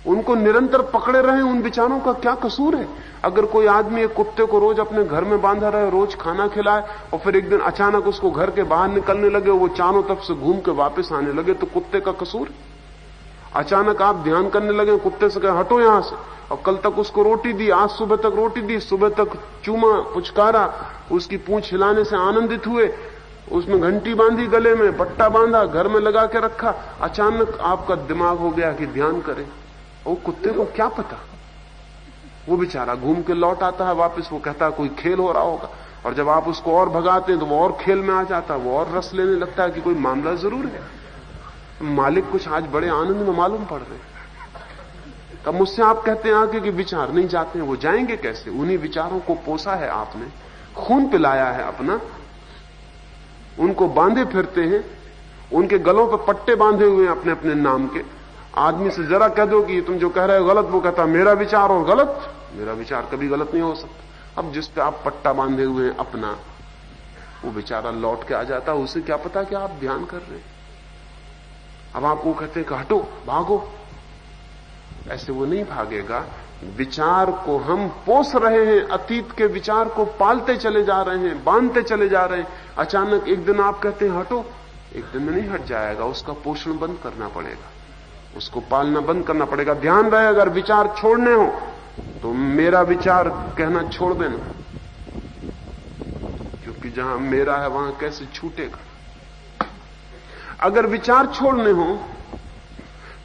उनको निरंतर पकड़े रहे, उन विचारों का क्या कसूर है? अगर कोई आदमी एक कुत्ते को रोज अपने घर में बांधा रहे, रोज खाना खिलाए, और फिर एक दिन अचानक उसको घर के बाहर निकलने लगे, वो चारों तरफ से घूम के वापस आने लगे, तो कुत्ते का कसूर? अचानक आप ध्यान करने लगे, कुत्ते से कहे हटो यहां से, और कल तक उसको रोटी दी, आज सुबह तक रोटी दी, सुबह तक चूमा पुचकारा, उसकी पूंछ हिलाने से आनंदित हुए, उसमें घंटी बांधी, गले में पट्टा बांधा, घर में लगा के रखा। अचानक आपका दिमाग हो गया कि ध्यान करें। वो कुत्ते को क्या पता? वो बेचारा घूम के लौट आता है वापस। वो कहता है कोई खेल हो रहा होगा, और जब आप उसको और भगाते हैं तो वो और खेल में आ जाता है, वो और रस लेने लगता है कि कोई मामला जरूर है। मालिक कुछ आज बड़े आनंद में मालूम पड़ रहे हैं। तब मुझसे आप कहते हैं आगे कि विचार नहीं जाते हैं। वो जाएंगे कैसे? उन्हीं विचारों को पोसा है आपने, खून पिलाया है अपना, उनको बांधे फिरते हैं, उनके गलों पर पट्टे बांधे हुए हैं अपने अपने नाम के। आदमी से जरा कह दो कि तुम जो कह रहे हो गलत, वो कहता मेरा विचार और गलत। मेरा विचार कभी गलत नहीं हो सकता। अब जिस पे आप पट्टा बांधे हुए हैं अपना, वो बेचारा लौट के आ जाता, उसे क्या पता कि आप ध्यान कर रहे हैं। अब आप वो कहते हैं कि हटो, भागो, ऐसे वो नहीं भागेगा, विचार को हम पोस रहे हैं, अतीत के विचार को पालते चले जा रहे हैं, बांधते चले जा रहे हैं। अचानक एक दिन आप कहते हैं हटो, एक दिन में नहीं हट जाएगा, उसका पोषण बंद करना पड़ेगा, उसको पालना बंद करना पड़ेगा। ध्यान रहे, अगर विचार छोड़ने हो तो मेरा विचार कहना छोड़ देना, क्योंकि जहां मेरा है वहां कैसे छूटेगा। अगर विचार छोड़ने हो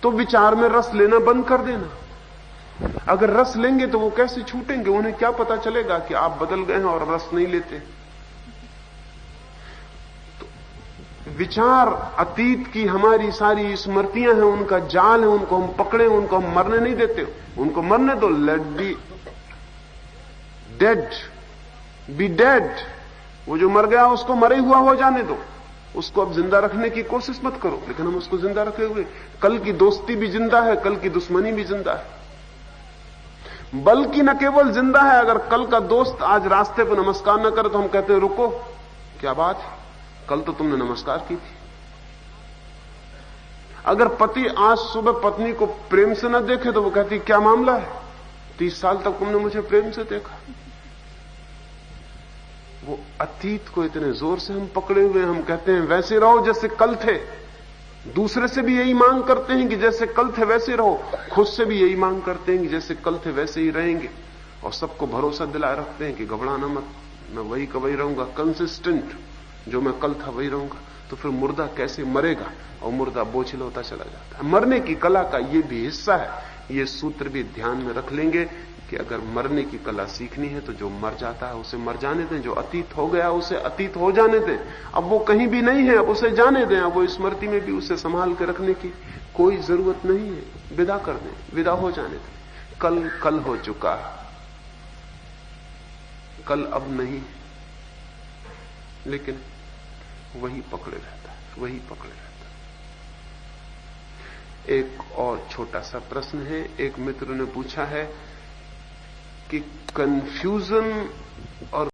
तो विचार में रस लेना बंद कर देना। अगर रस लेंगे तो वो कैसे छूटेंगे? उन्हें क्या पता चलेगा कि आप बदल गए हैं और रस नहीं लेते। तो विचार अतीत की हमारी सारी स्मृतियां हैं, उनका जाल है, उनको हम पकड़े, उनको हम मरने नहीं देते। उनको मरने दो, let be dead, be dead. वो जो मर गया उसको मरे हुआ हो जाने दो, उसको अब जिंदा रखने की कोशिश मत करो। लेकिन हम उसको जिंदा रखे हुए, कल की दोस्ती भी जिंदा है, कल की दुश्मनी भी जिंदा है। बल्कि न केवल जिंदा है, अगर कल का दोस्त आज रास्ते पर नमस्कार न करे तो हम कहते हैं रुको, क्या बात है, कल तो तुमने नमस्कार की थी। अगर पति आज सुबह पत्नी को प्रेम से न देखे तो वो कहती क्या मामला है, 30 साल तक तुमने मुझे प्रेम से देखा। वो अतीत को इतने जोर से हम पकड़े हुए, हम कहते हैं वैसे रहो जैसे कल थे। दूसरे से भी यही मांग करते हैं कि जैसे कल थे वैसे रहो, खुद से भी यही मांग करते हैं कि जैसे कल थे वैसे ही रहेंगे, और सबको भरोसा दिलाए रखते हैं कि घबराना मत, मैं वही का वही रहूंगा, कंसिस्टेंट, जो मैं कल था वही रहूंगा। तो फिर मुर्दा कैसे मरेगा? और मुर्दा बोझिल होता चला जाता है। मरने की कला का ये भी हिस्सा है। ये सूत्र भी ध्यान में रख लेंगे कि अगर मरने की कला सीखनी है तो जो मर जाता है उसे मर जाने दें, जो अतीत हो गया उसे अतीत हो जाने दें। अब वो कहीं भी नहीं है, अब उसे जाने दें। अब वो स्मृति में भी उसे संभाल के रखने की कोई जरूरत नहीं है, विदा कर दें, विदा हो जाने दें। कल कल हो चुका, कल अब नहीं, लेकिन वही पकड़े रहता है, वही पकड़े रहता है। एक और छोटा सा प्रश्न है। एक मित्र ने पूछा है कि कंफ्यूजन और